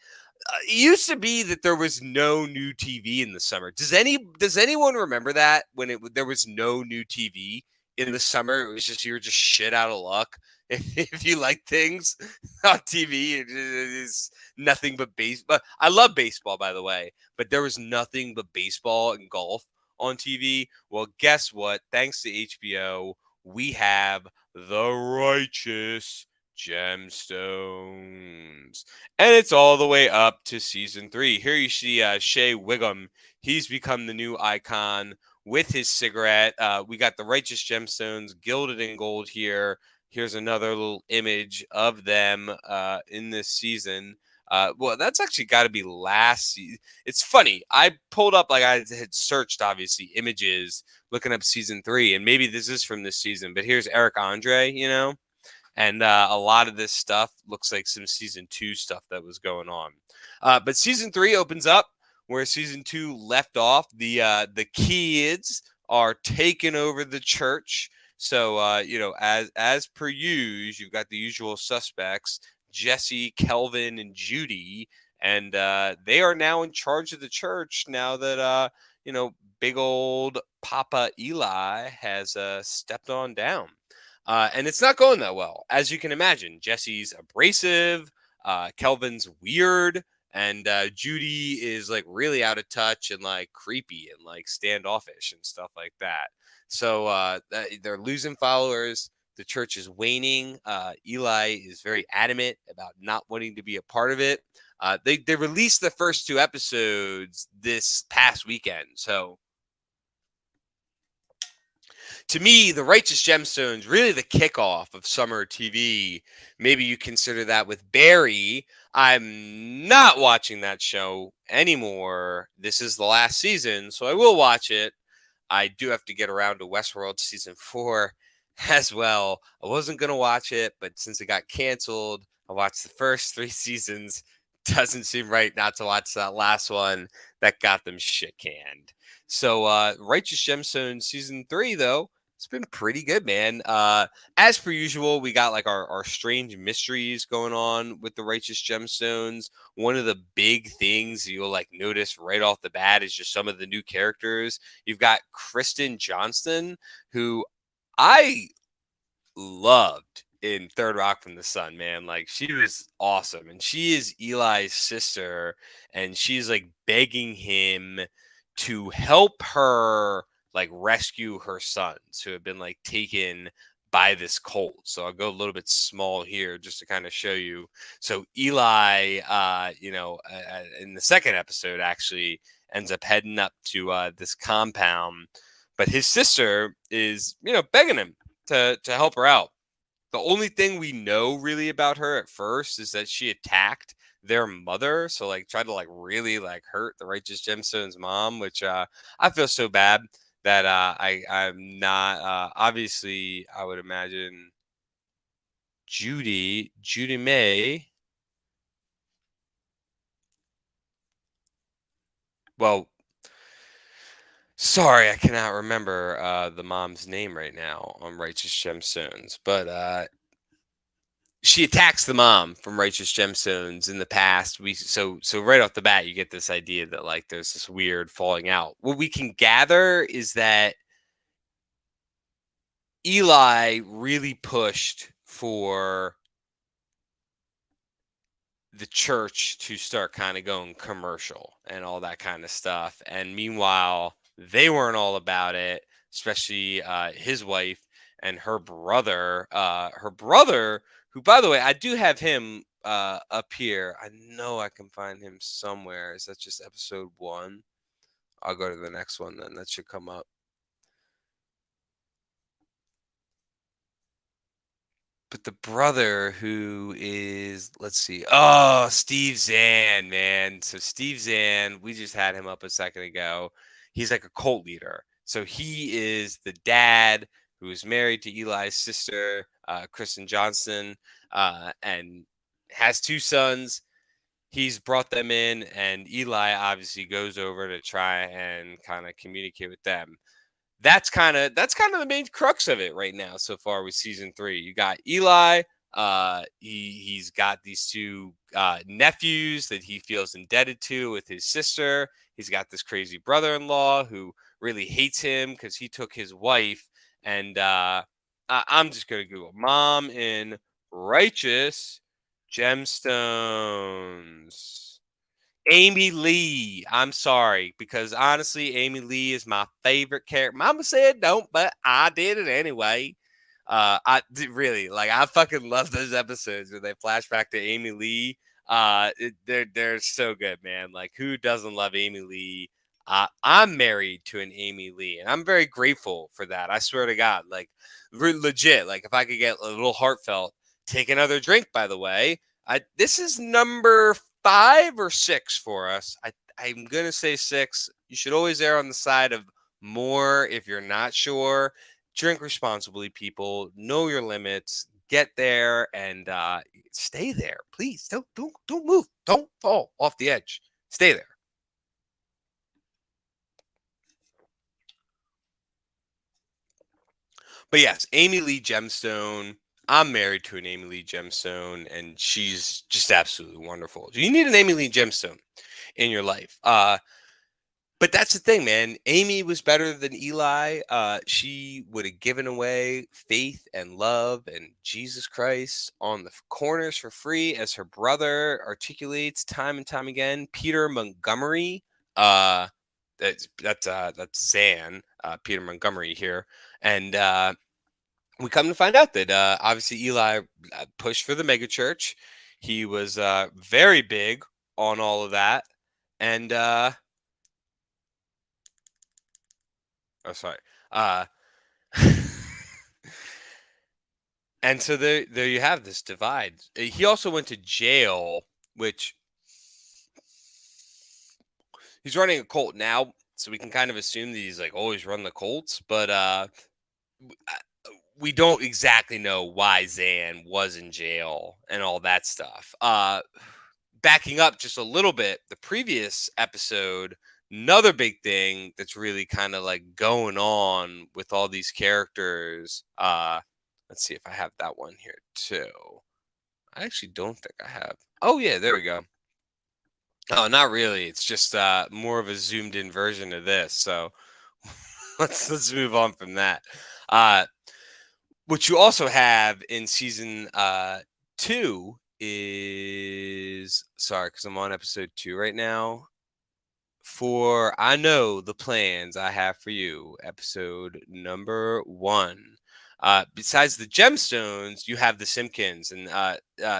It used to be that there was no new TV in the summer. Does anyone remember that when there was no new TV in the summer? It was just, you were just shit out of luck if you like things on TV. It is nothing but baseball. I love baseball, by the way, but there was nothing but baseball and golf on TV. Well, guess what? Thanks to HBO, we have the Righteous Gemstones. And it's all the way up to season 3. Here you see Shea Wiggum. He's become the new icon with his cigarette. We got the Righteous Gemstones gilded in gold here. Here's another little image of them in this season. Well, that's actually got to be last season. It's funny. I pulled up, like, I had searched, obviously, images looking up season 3, and maybe this is from this season, but here's Eric Andre, and a lot of this stuff looks like some season 2 stuff that was going on. But season 3 opens up where season 2 left off. The kids are taking over the church. So as per usual, you've got the usual suspects: Jesse, Kelvin, and Judy, and they are now in charge of the church. Now that big old Papa Eli has stepped on down. And it's not going that well, as you can imagine. Jesse's abrasive, Kelvin's weird, and Judy is, like, really out of touch and, like, creepy and, like, standoffish and stuff like that. So they're losing followers. The church is waning. Eli is very adamant about not wanting to be a part of it. They released the first 2 episodes this past weekend, so to me, the Righteous Gemstones, really the kickoff of summer TV. Maybe you consider that with Barry. I'm not watching that show anymore. This is the last season, so I will watch it. I do have to get around to Westworld season 4 as well. I wasn't going to watch it, but since it got canceled, I watched the first 3 seasons. Doesn't seem right not to watch that last one that got them shit canned. So Righteous Gemstones season 3, though, it's been pretty good, man. As per usual, we got, like, our strange mysteries going on with the Righteous Gemstones. One of the big things you'll, like, notice right off the bat is just some of the new characters. You've got Kristen Johnston, who I loved in Third Rock from the Sun, man. Like, she was awesome. And she is Eli's sister, and she's, like, begging him to help her, like, rescue her sons who have been, like, taken by this cult. So I'll go a little bit small here just to kind of show you. So Eli, in the second episode, actually ends up heading up to this compound, but his sister is, begging him to help her out. The only thing we know really about her at first is that she attacked their mother. So, like, tried to, like, really, like, hurt the Righteous Gemstones mom, which I feel so bad that I'm not obviously, I would imagine Judy May. Well, sorry, I cannot remember the mom's name right now on Righteous Gemstones, but she attacks the mom from Righteous Gemstones in the past. So right off the bat, you get this idea that, like, there's this weird falling out. What we can gather is that Eli really pushed for the church to start kind of going commercial and all that kind of stuff. And meanwhile, they weren't all about it, especially his wife and her brother. Her brother, who, by the way, I do have him up here. I know I can find him somewhere. Is that just episode 1? I'll go to the next one then. That should come up. But the brother who is, let's see, oh, Steve Zahn, man. So Steve Zahn, we just had him up a second ago. He's like a cult leader. So he is the dad who is married to Eli's sister, Kristen Johnston, and has 2 sons. He's brought them in, and Eli obviously goes over to try and kind of communicate with them. That's kind of the main crux of it right now so far with season 3. You got Eli. He's got these 2 nephews that he feels indebted to with his sister. He's got this crazy brother-in-law who really hates him because he took his wife. And I'm just gonna Google mom in Righteous Gemstones. Amy Lee. I'm sorry, because honestly, Amy Lee is my favorite character. Mama said don't, but I did it anyway. Really like I fucking love those episodes where they flash back to Amy Lee. They're so good, man. Like who doesn't love Amy Lee? I'm married to an Amy Lee, and I'm very grateful for that. I swear to God, like legit. Like if I could get a little heartfelt, take another drink. By the way, this is number 5 or 6 for us. I'm gonna say 6. You should always err on the side of more if you're not sure. Drink responsibly, people. Know your limits. Get there and stay there. Please don't move. Don't fall off the edge. Stay there. But yes, Amy Lee Gemstone. I'm married to an Amy Lee Gemstone, and she's just absolutely wonderful. You need an Amy Lee Gemstone in your life. But that's the thing, man. Amy was better than Eli. She would have given away faith and love and Jesus Christ on the corners for free, as her brother articulates time and time again. Peter Montgomery, uh, that's Zan, Peter Montgomery here, and we come to find out that obviously Eli pushed for the megachurch. He was very big on all of that, and oh, sorry. Uh, and so there you have this divide. He also went to jail, which he's running a cult now, so we can kind of assume that he's like always run the cults, but we don't exactly know why Zan was in jail and all that stuff. Backing up just a little bit, the previous episode, another big thing that's really kind of like going on with all these characters. Let's see if I have that one here too. I actually don't think I have. Oh yeah, there we go. Oh, not really. It's just more of a zoomed in version of this. So let's move on from that. Uh, what you also have in season 2 is, sorry, because I'm on episode 2 right now. For I know the plans I have for you, episode number 1. Besides the Gemstones, you have the Simpkins, and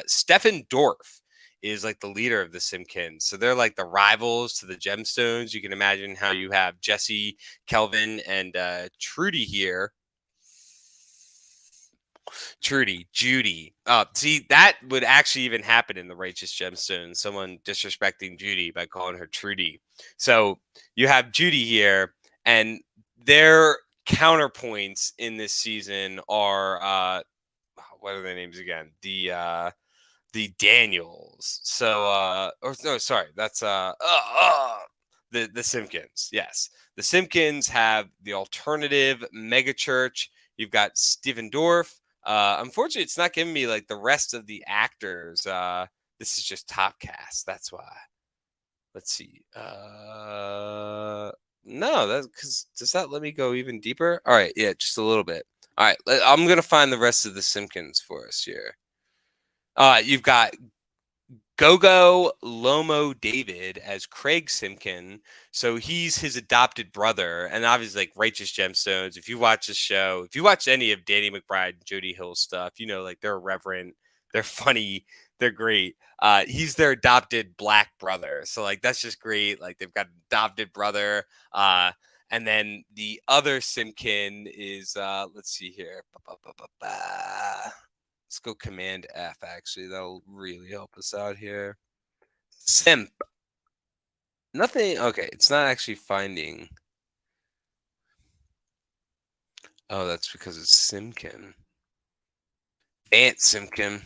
Stefan Dorff is like the leader of the Simpkins. So they're like the rivals to the Gemstones. You can imagine how you have Jesse, Kelvin, and Trudy here. Judy. See, that would actually even happen in the Righteous Gemstones. Someone disrespecting Judy by calling her Trudy. So you have Judy here, and their counterpoints in this season are what are their names again? The Daniels. So or no, sorry, that's the Simpkins. Yes. The Simpkins have the alternative megachurch. You've got Stephen Dorff. Unfortunately, it's not giving me like the rest of the actors. This is just top cast. That's why. Let's see. No, that's because does that let me go even deeper? All right, yeah, just a little bit. All right, I'm gonna find the rest of the Simpkins for us here. You've got Gogo Lomo David as Craig Simkin. So he's his adopted brother, and obviously like Righteous Gemstones. If you watch the show, if you watch any of Danny McBride and Jody Hill's stuff, you know like they're irreverent, they're funny, they're great. He's their adopted black brother, so like that's just great. Like they've got an adopted brother. And then the other Simkin is let's see here. Let's go Command F, actually. That'll really help us out here. Simp. Nothing. Okay, it's not actually finding. Oh, that's because it's Simkin. Aunt Simkin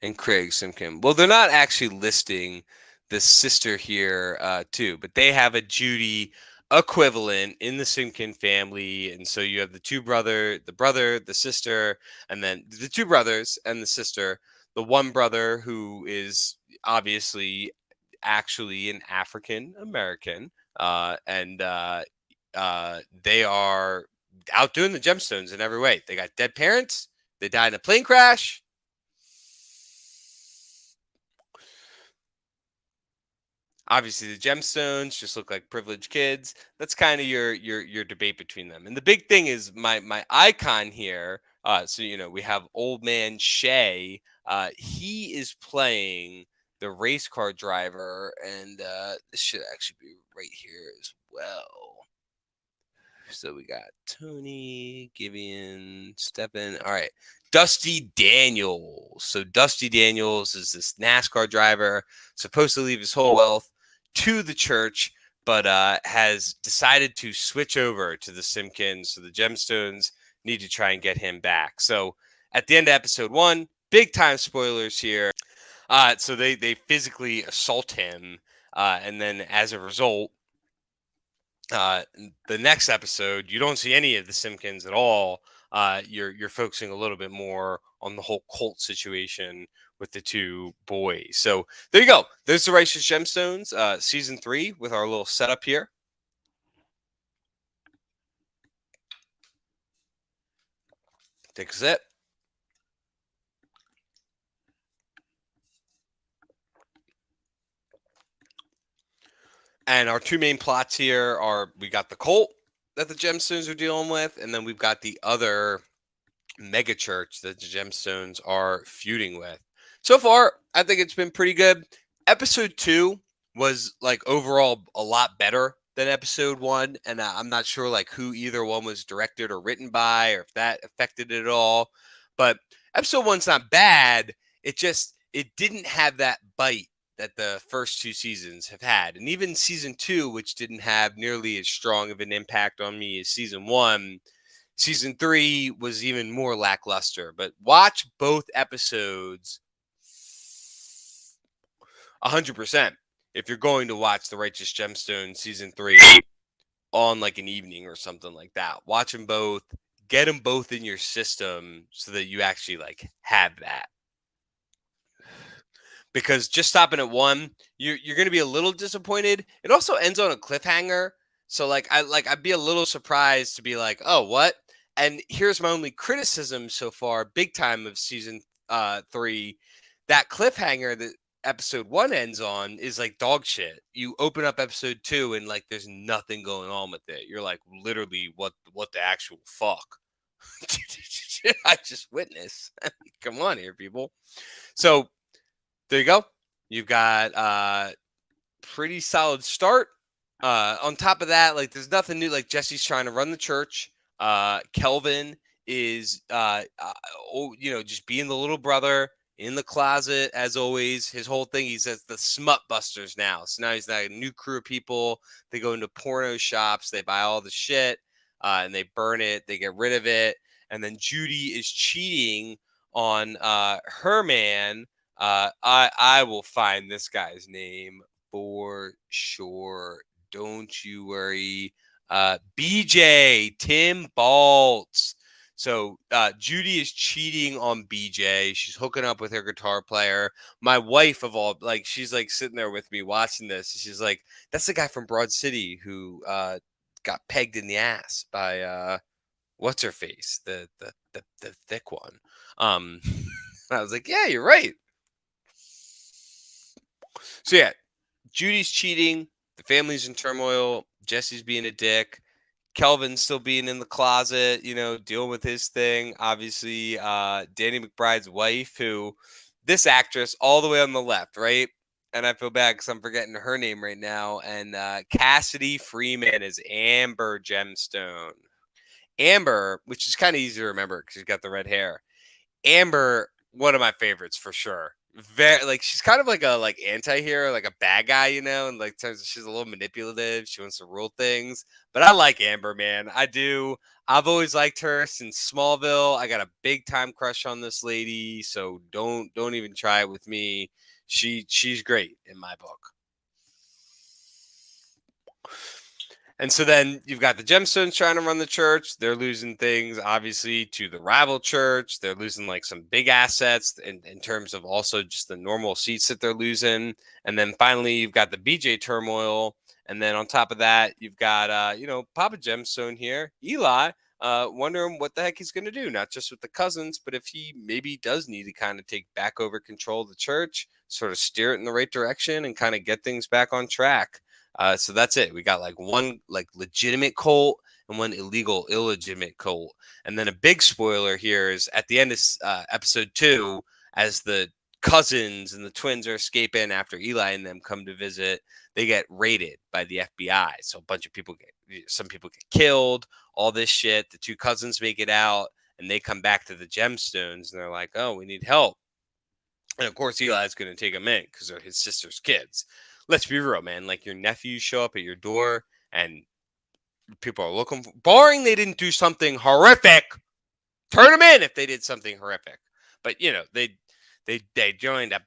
and Craig Simkin. Well, they're not actually listing the sister here, too, but they have a Judy equivalent in the Simkin family. And so you have the brother, the sister, and then the two brothers and the sister. The one brother who is obviously actually an African American, and they are outdoing the Gemstones in every way. They got dead parents. They died in a plane crash. Obviously, the Gemstones just look like privileged kids. That's kind of your debate between them. And the big thing is my icon here. So you know we have old man Shay. He is playing the race car driver, and this should actually be right here as well. So we got Tony, Gideon, Steppen. All right. Dusty Daniels. So Dusty Daniels is this NASCAR driver, supposed to leave his whole wealth to the church, but has decided to switch over to the Simpkins. So the Gemstones need to try and get him back. So at the end of episode 1, big time spoilers here. So they physically assault him, and then as a result, uh, the next episode, you don't see any of the Simpkins at all. You're focusing a little bit more on the whole cult situation with the two boys. So there you go. There's the Righteous Gemstones, season 3 with our little setup here. Take a sip. And our two main plots here are we got the cult that the Gemstones are dealing with, and then we've got the other mega church that the Gemstones are feuding with. So far, I think it's been pretty good. Episode 2 was like overall a lot better than episode 1, and I'm not sure like who either one was directed or written by or if that affected it at all. But episode 1's not bad. It didn't have that bite that the first 2 seasons have had. And even season 2, which didn't have nearly as strong of an impact on me as season 1, season 3 was even more lackluster. But watch both episodes 100% if you're going to watch the Righteous Gemstones season 3 on like an evening or something like that. Watch them both, get them both in your system so that you actually like have that. Because just stopping at 1, you're going to be a little disappointed. It also ends on a cliffhanger. So I'd be a little surprised to be like, "Oh, what?" And here's my only criticism so far, big time of season 3. That cliffhanger that episode 1 ends on is like dog shit. You open up episode 2 and like there's nothing going on with it. You're like, literally, what the actual fuck? I just witnessed. Come on here, people. So there you go. You've got pretty solid start. On top of that, like there's nothing new. Like Jesse's trying to run the church. Kelvin is just being the little brother in the closet as always. His whole thing, he says the smut busters now. So now he's got a new crew of people. They go into porno shops, they buy all the shit, and they burn it, they get rid of it. And then Judy is cheating on her man. I will find this guy's name for sure. Don't you worry. BJ, Tim Baltz. So Judy is cheating on BJ. She's hooking up with her guitar player. My wife of all, like, she's like sitting there with me watching this. She's like, that's the guy from Broad City who got pegged in the ass by what's her face, the thick one. I was like, yeah, you're right. So yeah, Judy's cheating. The family's in turmoil. Jesse's being a dick. Kelvin's still being in the closet, dealing with his thing. Obviously, Danny McBride's wife, who this actress all the way on the left, right? And I feel bad because I'm forgetting her name right now. And Cassidy Freeman is Amber Gemstone. Amber, which is kind of easy to remember because she's got the red hair. Amber, one of my favorites for sure. Very like she's kind of like a anti-hero, like a bad guy, and like she's a little manipulative. She wants to rule things. But I like Amber, man. I do. I've always liked her since Smallville. I got a big time crush on this lady, so don't even try it with me. She's great in my book. And so then you've got the Gemstones trying to run the church. They're losing things, obviously, to the rival church. They're losing like some big assets in terms of also just the normal seats that they're losing. And then finally, you've got the BJ turmoil. And then on top of that, you've got, Papa Gemstone here, Eli, wondering what the heck he's going to do, not just with the cousins, but if he maybe does need to kind of take back over control of the church, sort of steer it in the right direction and kind of get things back on track. So that's it. We got like one like legitimate cult and one illegitimate cult. And then a big spoiler here is at the end of episode 2, as the cousins and the twins are escaping after Eli and them come to visit, they get raided by the FBI. So a bunch of some people get killed, all this shit. The two cousins make it out and they come back to the Gemstones and they're like, oh, we need help. And of course, Eli's going to take them in because they're his sister's kids. Let's be real, man. Like your nephews show up at your door and people are looking for, barring they didn't do something horrific, turn them in if they did something horrific. But, they joined a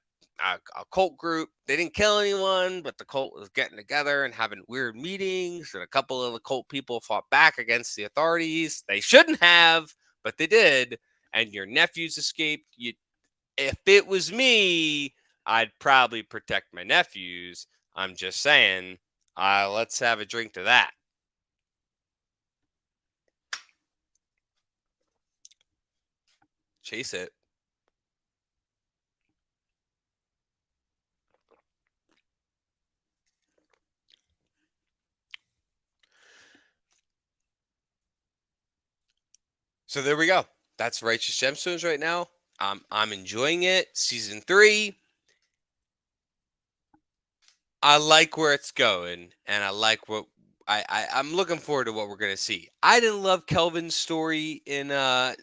cult group. They didn't kill anyone, but the cult was getting together and having weird meetings. And a couple of the cult people fought back against the authorities. They shouldn't have, but they did. And your nephews escaped. If it was me, I'd probably protect my nephews. I'm just saying, let's have a drink to that. Chase it. So there we go. That's Righteous Gemstones right now. I'm enjoying it. Season 3. I like where it's going, and I like what I'm looking forward to what we're gonna see. I didn't love Kelvin's story in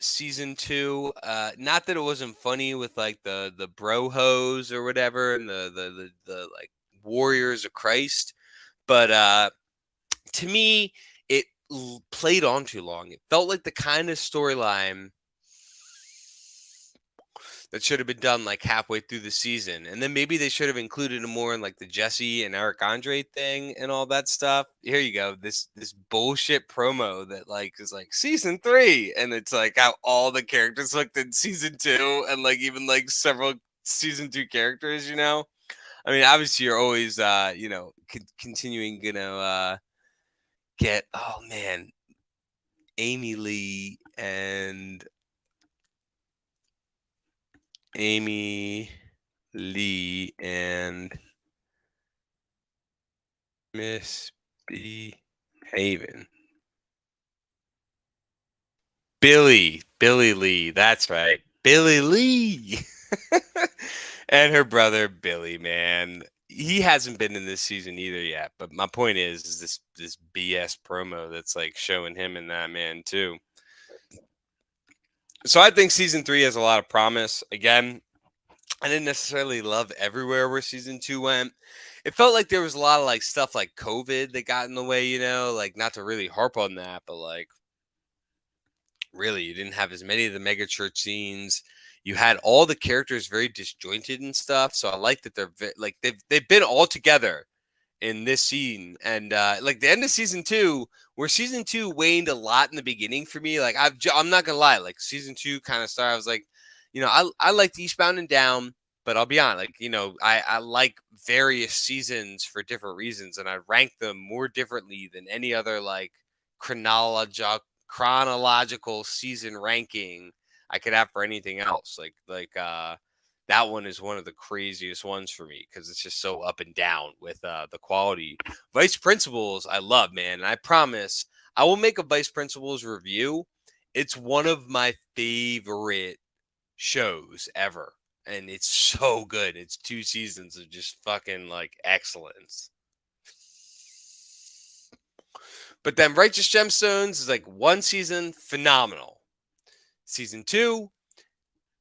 season 2. Not that it wasn't funny with like the bro hose or whatever, and the like warriors of Christ, but to me, it played on too long. It felt like the kind of storyline that should have been done like halfway through the season. And then maybe they should have included him more in like the Jesse and Eric Andre thing and all that stuff. Here you go. This bullshit promo that like is like season 3. And it's like how all the characters looked in season 2 and like even like several season 2 characters, I mean, obviously you're always continuing get, oh man, Amy Lee and Amy Lee and Miss B Haven. Billy Lee, that's right. Billy Lee. And her brother Billy, man. He hasn't been in this season either yet, but my point is this BS promo that's like showing him and that man too. So I think season 3 has a lot of promise. Again, I didn't necessarily love everywhere where season 2 went. It felt like there was a lot of like stuff like COVID that got in the way, like not to really harp on that, but like really you didn't have as many of the mega church scenes. You had all the characters very disjointed and stuff. So I like that like they've been all together in this scene. And like the end of season 2, where season 2 waned a lot in the beginning for me. Like I'm not gonna lie, like season 2 kind of started. I was like, I liked Eastbound and Down, but I'll be honest, like I like various seasons for different reasons, and I rank them more differently than any other like chronological season ranking I could have for anything else. Like that one is one of the craziest ones for me because it's just so up and down with the quality. Vice Principals, I love, man. And I promise I will make a Vice Principals review. It's one of my favorite shows ever. And it's so good. It's 2 seasons of just fucking like excellence. But then Righteous Gemstones is like 1 season, phenomenal. Season 2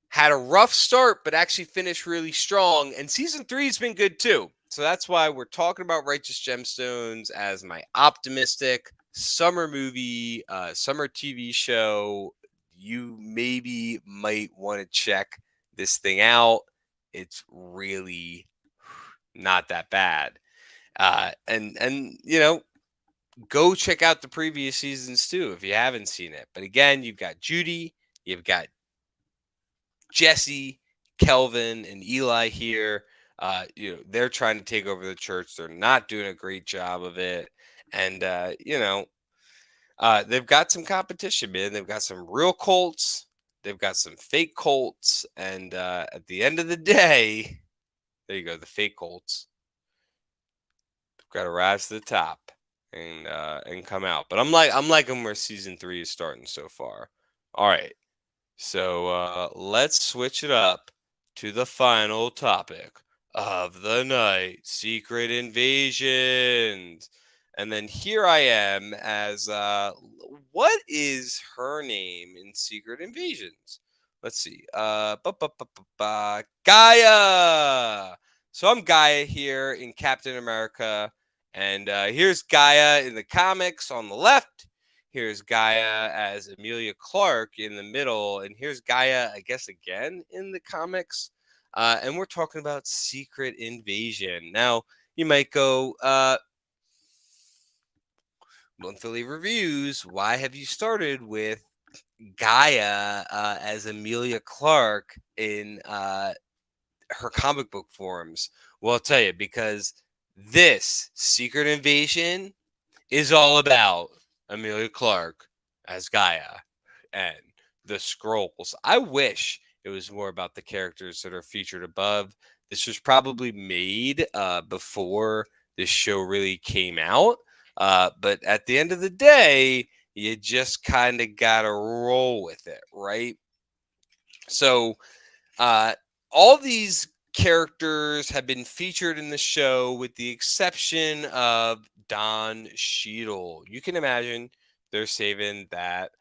had a rough start, but actually finished really strong. And season 3 has been good too. So that's why we're talking about Righteous Gemstones as my optimistic summer movie, summer TV show. You maybe might want to check this thing out. It's really not that bad. And go check out the previous seasons too if you haven't seen it. But again, you've got Judy, you've got Jesse, Kelvin, and Eli here. They're trying to take over the church. They're not doing a great job of it, and they've got some competition, man. They've got some real cults. They've got some fake cults, and at the end of the day, there you go, the fake cults. They've got to rise to the top and come out. But I'm liking where season 3 is starting so far. All right. So let's switch it up to the final topic of the night, Secret Invasions. And then here I am as what is her name in Secret Invasions? Let's see. Gaia. So I'm Gaia here in Captain America, and here's Gaia in the comics on the left. Here's Gaia as Amelia Clark in the middle, and here's Gaia, I guess, again in the comics. And we're talking about Secret Invasion. Now, you might go, monthly reviews. Why have you started with Gaia as Amelia Clark in her comic book forms? Well, I'll tell you, because this Secret Invasion is all about Amelia Clark as Gaia and the scrolls. I wish it was more about the characters that are featured above. This was probably made before this show really came out. But at the end of the day, you just kind of got to roll with it, right? So all these characters have been featured in the show with the exception of Don Cheadle. You can imagine they're saving that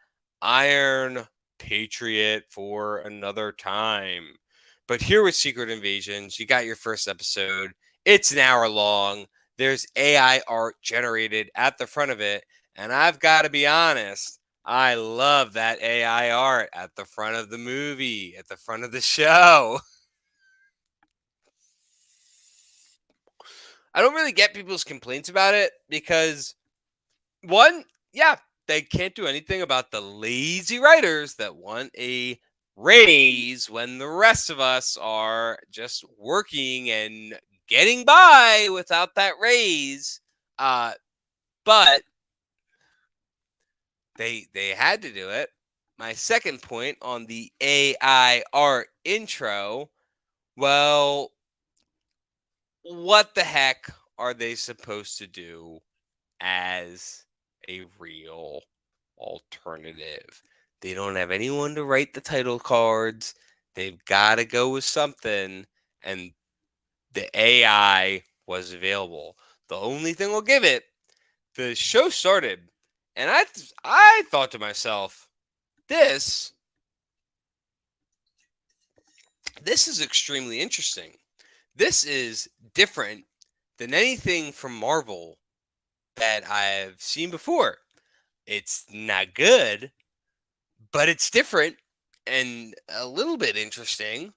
Iron Patriot for another time. But here with Secret Invasions, you got your first episode. It's an hour long. There's AI art generated at the front of it. And I've got to be honest, I love that AI art at the front of the movie, at the front of the show. I don't really get people's complaints about it because, one, yeah, they can't do anything about the lazy writers that want a raise when the rest of us are just working and getting by without that raise. But they had to do it. My second point on the AI art intro, well, what the heck are they supposed to do as a real alternative? They don't have anyone to write the title cards. They've got to go with something, and the AI was available. The only thing I'll give it, the show started, and I thought to myself, this is extremely interesting. This is different than anything from Marvel that I've seen before. It's not good, but it's different and a little bit interesting.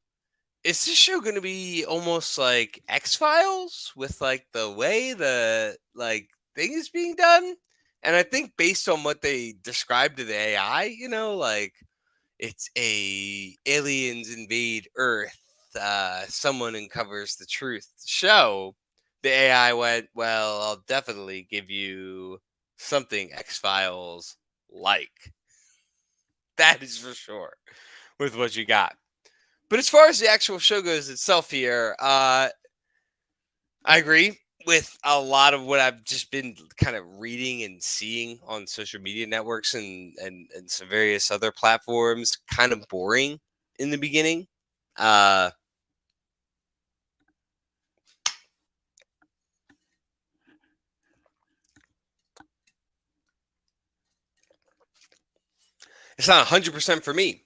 Is this show going to be almost like X-Files with like the way the like thing is being done? And I think based on what they described to the AI, like it's aliens invade Earth. Someone uncovers the truth. Show the AI went, well, I'll definitely give you something X-Files like. That is for sure with what you got. But as far as the actual show goes itself here, I agree with a lot of what I've just been kind of reading and seeing on social media networks and some various other platforms. Kind of boring in the beginning. Uh, it's not 100% for me.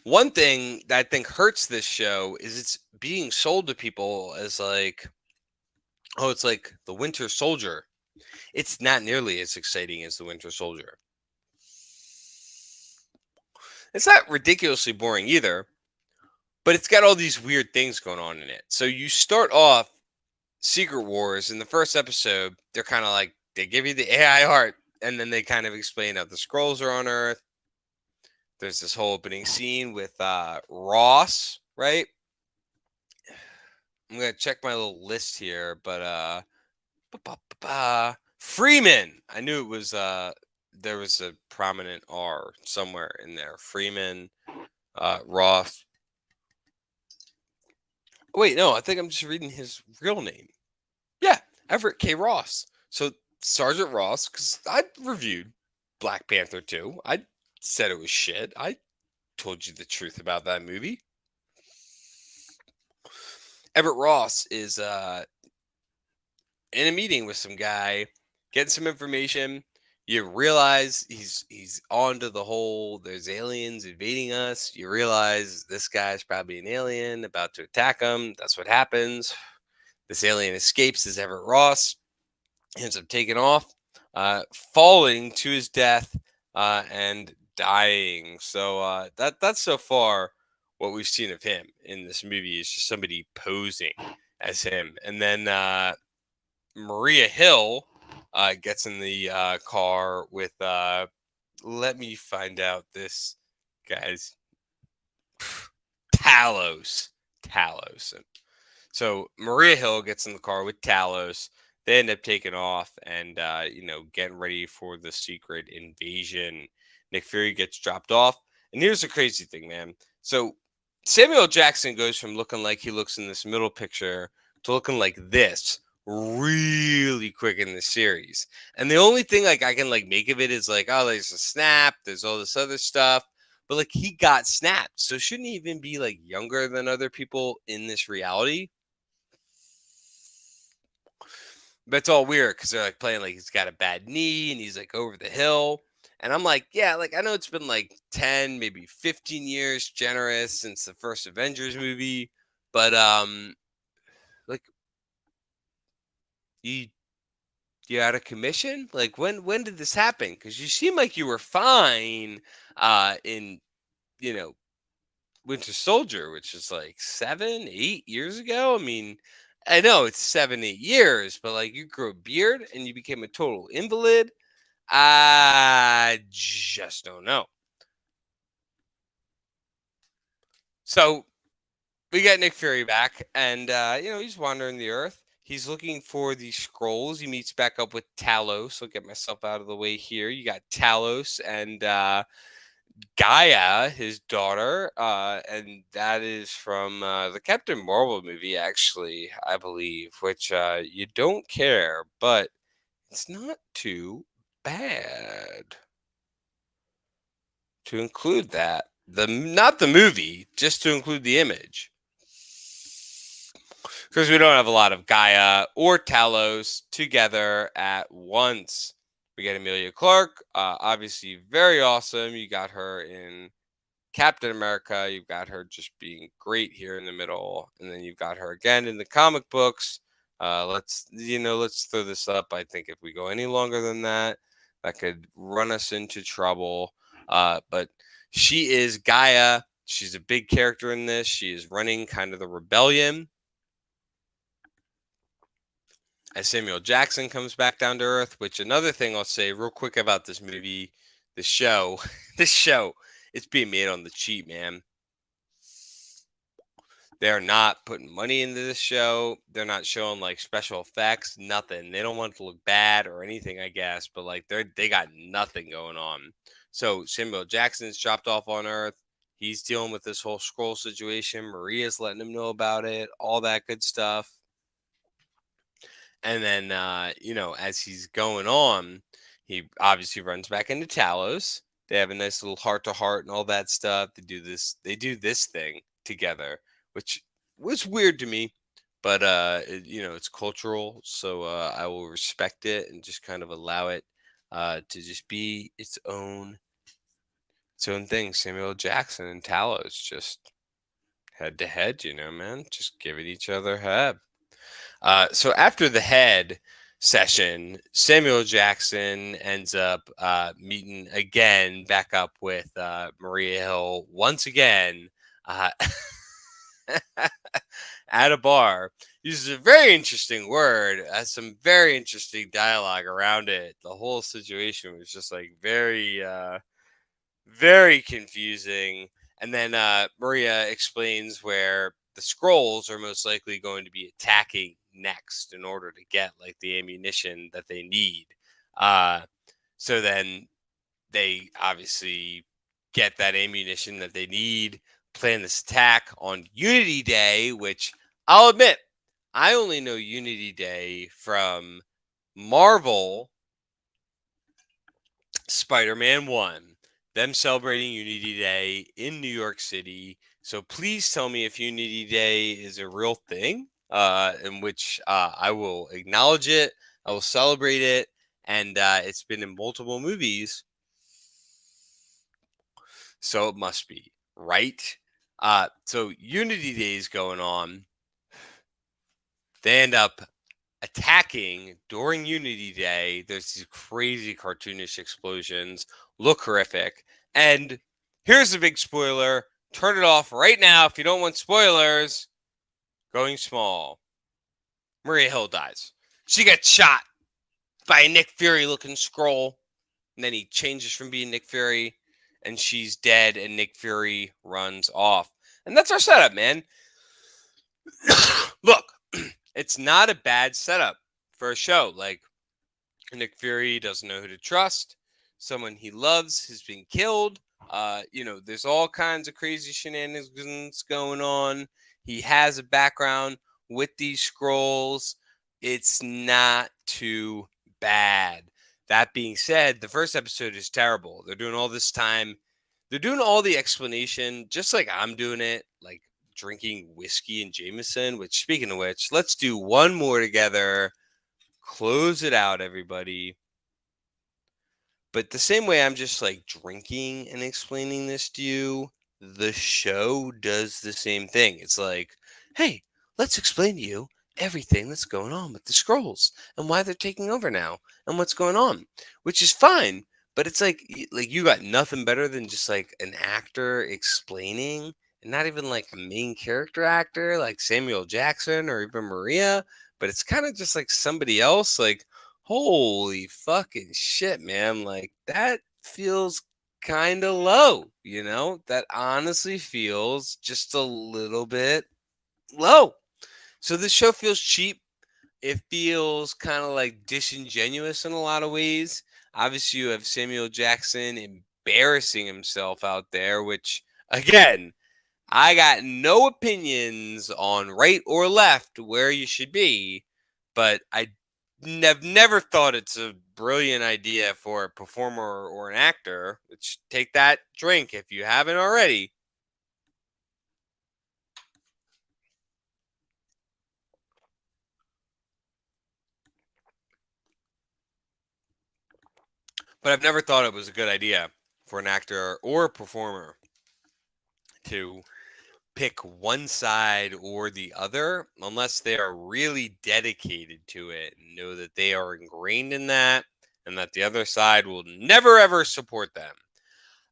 One thing that I think hurts this show is it's being sold to people as like, oh, it's like the Winter Soldier. It's not nearly as exciting as the Winter Soldier. It's not ridiculously boring either, but it's got all these weird things going on in it. So you start off Secret Wars in the first episode, they're kind of like they give you the AI art, and then they kind of explain how the scrolls are on Earth. There's this whole opening scene with Ross, right? I'm gonna check my little list here, but Freeman. I knew it was there was a prominent R somewhere in there. Freeman, Ross. Wait, no, I think I'm just reading his real name. Yeah, Everett K. Ross. So Sergeant Ross, because I reviewed Black Panther 2. I said it was shit. I told you the truth about that movie. Everett Ross is in a meeting with some guy, getting some information. You realize he's onto the whole there's aliens invading us. You realize this guy's probably an alien about to attack him. That's what happens. This alien escapes as Everett Ross. Ends up taking off, falling to his death, and dying. So that's so far what we've seen of him in this movie is just somebody posing as him, and then Maria Hill gets in the car with. Let me find out this guy's Talos. Talos. So Maria Hill gets in the car with Talos. They end up taking off and getting ready for the secret invasion. Nick Fury gets dropped off, and here's the crazy thing, man. So Samuel Jackson goes from looking like he looks in this middle picture to looking like this really quick in the series. And the only thing like I can like make of it is like, oh, there's a snap, there's all this other stuff. But like he got snapped. So shouldn't he even be like younger than other people in this reality? But it's all weird because they're like playing like he's got a bad knee and he's like over the hill. And I'm like, yeah, like I know it's been like 10, maybe 15 years generous since the first Avengers movie, but like you you out of commission? Like when did this happen? Because you seem like you were fine in you know Winter Soldier, which is like 7, 8 years ago. I mean, I know it's 7, 8 years, but like you grew a beard and you became a total invalid. I just don't know. So we got Nick Fury back, and he's wandering the Earth. He's looking for the scrolls. He meets back up with Talos. I'll get myself out of the way here. You got Talos and Gaia, his daughter, and that is from the Captain Marvel movie, actually, I believe, which you don't care, but it's not too bad to include that. The not the movie, just to include the image, because we don't have a lot of Gaia or Talos together at once. We get Amelia Clark, obviously very awesome. You got her in Captain America. You've got her just being great here in the middle, and then you've got her again in the comic books. Let's throw this up. I think if we go any longer than that, that could run us into trouble. But she is Gaia. She's a big character in this. She is running kind of the rebellion. As Samuel Jackson comes back down to Earth, which another thing I'll say real quick about this movie, the show, this show, it's being made on the cheap, man. They're not putting money into this show. They're not showing like special effects, nothing. They don't want it to look bad or anything, I guess, but like they got nothing going on. So Samuel Jackson's dropped off on Earth. He's dealing with this whole scroll situation. Maria's letting him know about it, all that good stuff. And then, as he's going on, he obviously runs back into Talos. They have a nice little heart to heart and all that stuff. They do this thing together, which was weird to me, but it's cultural, so I will respect it and just kind of allow it to just be its own thing. Samuel Jackson and Talos just head to head, man, just giving each other head. So after the head session, Samuel Jackson ends up meeting again, back up with Maria Hill once again uh, at a bar. Uses a very interesting word, has some very interesting dialogue around it. The whole situation was just like very, very confusing. And then Maria explains where the scrolls are most likely going to be attacking next in order to get like the ammunition that they need. Uh, so then they obviously get that ammunition that they need, plan this attack on Unity Day, which I'll admit, I only know Unity Day from Marvel Spider-Man 1, them celebrating Unity Day in New York City. So please tell me if Unity Day is a real thing, in which I will acknowledge it, I will celebrate it, and it's been in multiple movies, so it must be, right? So Unity Day is going on. They end up attacking during Unity Day. There's these crazy cartoonish explosions, look horrific. And here's a big spoiler. Turn it off right now if you don't want spoilers. Going small. Maria Hill dies. She gets shot by a Nick Fury looking scroll. And then he changes from being Nick Fury and she's dead and Nick Fury runs off. And that's our setup, man. Look, it's not a bad setup for a show. Like, Nick Fury doesn't know who to trust. Someone he loves has been killed. There's all kinds of crazy shenanigans going on. He has a background with these scrolls. It's not too bad. That being said, the first episode is terrible. They're doing all this time. They're doing all the explanation, just like I'm doing it, like drinking whiskey and Jameson, which, speaking of which, let's do one more together. Close it out, everybody. But the same way I'm just like drinking and explaining this to you, the show does the same thing. It's like, hey, let's explain to you everything that's going on with the scrolls and why they're taking over now and what's going on, which is fine. But it's like you got nothing better than just like an actor explaining, and not even like a main character actor like Samuel Jackson or even Maria, but it's kind of just like somebody else. Like, holy fucking shit, man. Like, that feels kind of low. That honestly feels just a little bit low. So this show feels cheap. It feels kind of like disingenuous in a lot of ways. Obviously, you have Samuel Jackson embarrassing himself out there, which, again, I got no opinions on right or left where you should be, but I have never thought it's a brilliant idea for a performer or an actor. Which, take that drink if you haven't already. But I've never thought it was a good idea for an actor or a performer to pick one side or the other unless they are really dedicated to it and know that they are ingrained in that and that the other side will never ever support them.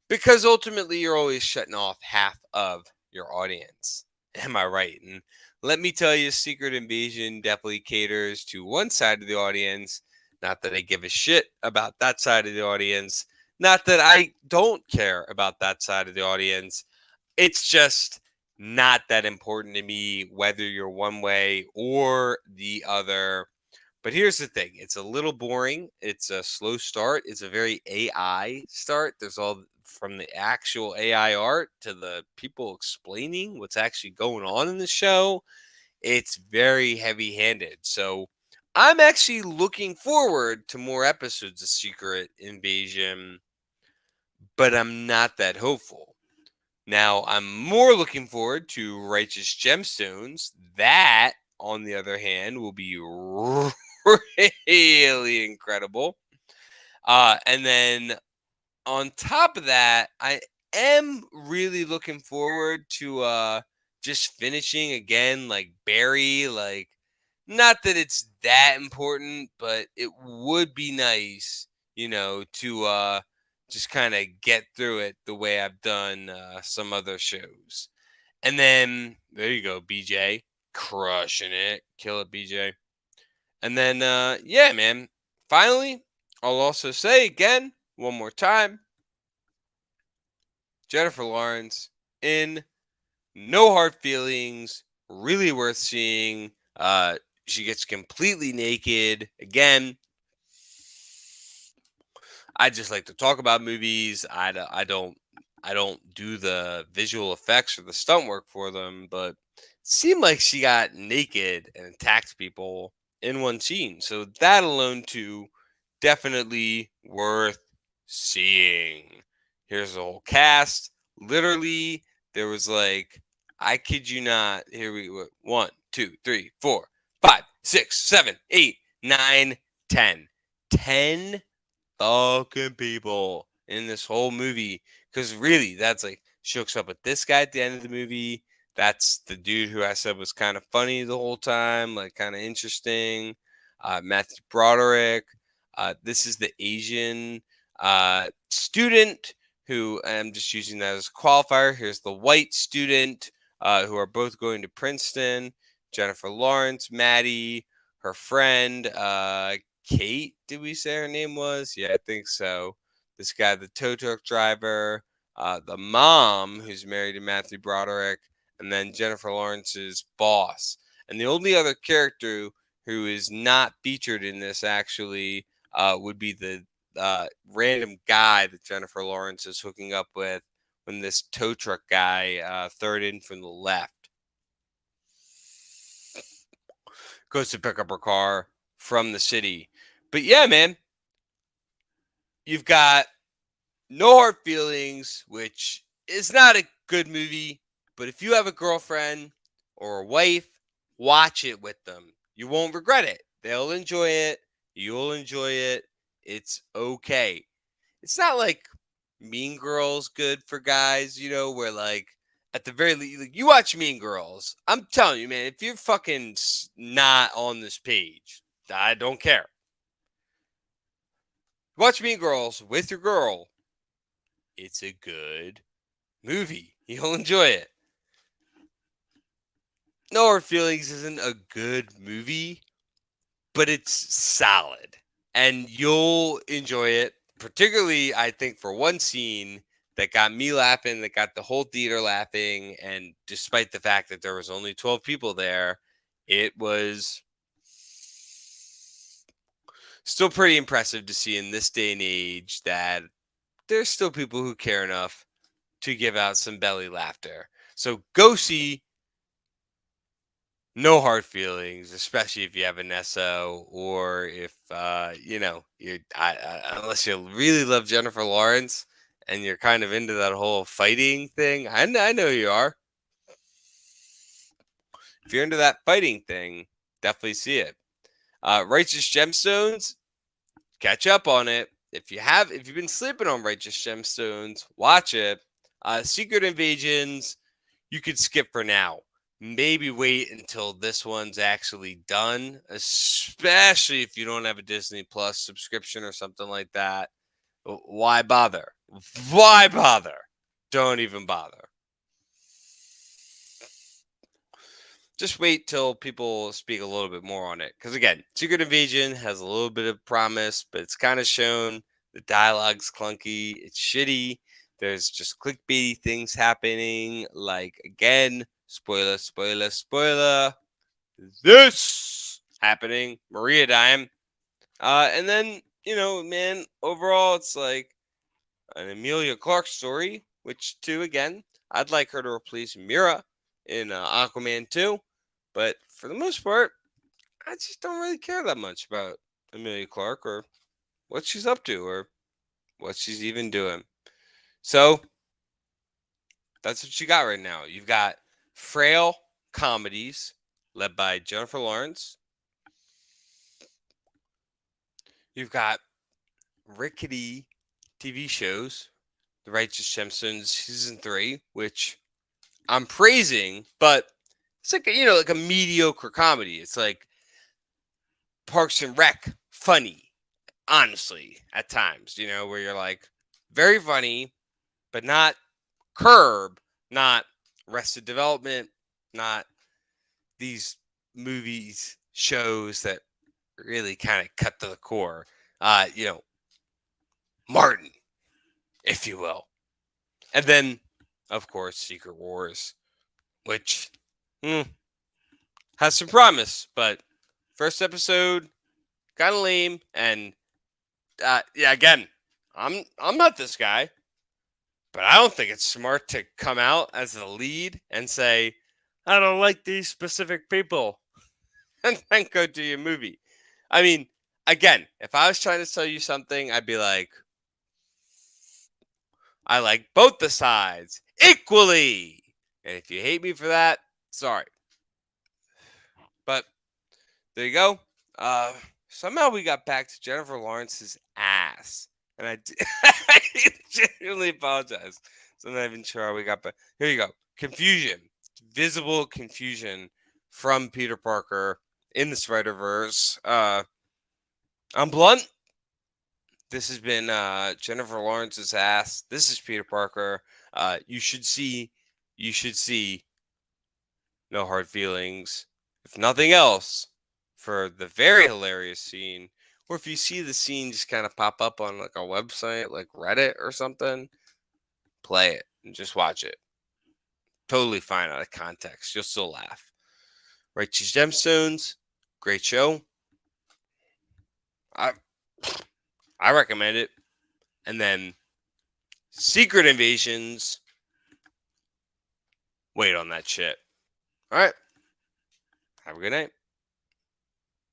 Because ultimately, you're always shutting off half of your audience. Am I right? And let me tell you, Secret Invasion definitely caters to one side of the audience. Not that I give a shit about that side of the audience. Not that I don't care about that side of the audience. It's just not that important to me whether you're one way or the other. But here's the thing, it's a little boring. It's a slow start. It's a very AI start. There's all from the actual AI art to the people explaining what's actually going on in the show, it's very heavy-handed. So I'm actually looking forward to more episodes of Secret Invasion, but I'm not that hopeful. Now, I'm more looking forward to Righteous Gemstones. That, on the other hand, will be really incredible. And then on top of that, I am really looking forward to just finishing again like Barry. Like, not that it's that important, but it would be nice, to just kind of get through it the way I've done some other shows. And then there you go, BJ, crushing it, kill it, BJ. And then yeah, man. Finally, I'll also say again one more time, Jennifer Lawrence in No Hard Feelings, really worth seeing. She gets completely naked. Again, I just like to talk about movies. I don't do the visual effects or the stunt work for them, but it seemed like she got naked and attacked people in one scene. So that alone too, definitely worth seeing. Here's the whole cast. Literally, there was like, I kid you not. Here we go. 1, 2, 3, 4, 5, 6, 7, 8, 9, 10. 10 fucking people in this whole movie. Because really, that's like, she hooks up with this guy at the end of the movie. That's the dude who I said was kind of funny the whole time, like kind of interesting. Matthew Broderick. This is the Asian student who I'm just using that as a qualifier. Here's the white student who are both going to Princeton. Jennifer Lawrence, Maddie, her friend, Kate, did we say her name was? Yeah, I think so. This guy, the tow truck driver, the mom who's married to Matthew Broderick, and then Jennifer Lawrence's boss. And the only other character who is not featured in this actually would be the random guy that Jennifer Lawrence is hooking up with when this tow truck guy, third in from the left, goes to pick up her car from the city. But yeah, man, you've got No Hard Feelings, which is not a good movie, but if you have a girlfriend or a wife, watch it with them. You won't regret it. They'll enjoy it. You'll enjoy it. It's okay. It's not like Mean Girls good for guys, where like at the very least, like, you watch Mean Girls. I'm telling you, man, if you're fucking not on this page, I don't care. Watch Mean Girls with your girl. It's a good movie. You'll enjoy it. No Hard Feelings isn't a good movie, but it's solid. And you'll enjoy it. Particularly, I think, for one scene that got me laughing, that got the whole theater laughing. And despite the fact that there was only 12 people there, it was still pretty impressive to see in this day and age that there's still people who care enough to give out some belly laughter. So go see No Hard Feelings, especially if you have an SO or if unless you really love Jennifer Lawrence and you're kind of into that whole fighting thing. I know you are. If you're into that fighting thing, definitely see it. Righteous Gemstones, catch up on it. If you've been sleeping on Righteous Gemstones, watch it. Secret Invasions, you could skip for now. Maybe wait until this one's actually done, especially if you don't have a Disney Plus subscription or something like that. Why bother? Why bother? Don't even bother. Just wait till people speak a little bit more on it. Because again, Secret Invasion has a little bit of promise, but it's kind of shown. The dialogue's clunky. It's shitty. There's just clickbaity things happening. Like, again, spoiler, spoiler, spoiler. This happening. Maria dying. And then, man, overall, it's like, an Emilia Clarke story, which too again I'd like her to replace Mira in Aquaman 2, but for the most part, I just don't really care that much about Emilia Clarke or what she's up to or what she's even doing. So that's what you got right now. You've got frail comedies led by Jennifer Lawrence. You've got rickety TV shows, The Righteous Gemstones season 3, which I'm praising, but it's like like a mediocre comedy. It's like Parks and Rec funny, honestly, at times, where you're like very funny, but not Curb, not Arrested Development, not these movies, shows that really kind of cut to the core. Martin, if you will. And then, of course, Secret Wars, which has some promise, but first episode kind of lame. And yeah, again, I'm not this guy, but I don't think it's smart to come out as the lead and say, I don't like these specific people, and then go do your movie. I mean, again, if I was trying to sell you something, I'd be like, I like both the sides equally. And if you hate me for that, sorry. But there you go. Somehow we got back to Jennifer Lawrence's ass. And I genuinely apologize. So I'm not even sure how we got back. Here you go. Confusion. Visible confusion from Peter Parker in the Spider-Verse. I'm blunt. This has been Jennifer Lawrence's ass. This is Peter Parker. You should see No Hard Feelings. If nothing else, for the very hilarious scene, or if you see the scene just kind of pop up on like a website like Reddit or something, play it and just watch it. Totally fine out of context. You'll still laugh. Righteous Gemstones, great show. I recommend it. And then Secret Invasions. Wait on that shit. All right. Have a good night.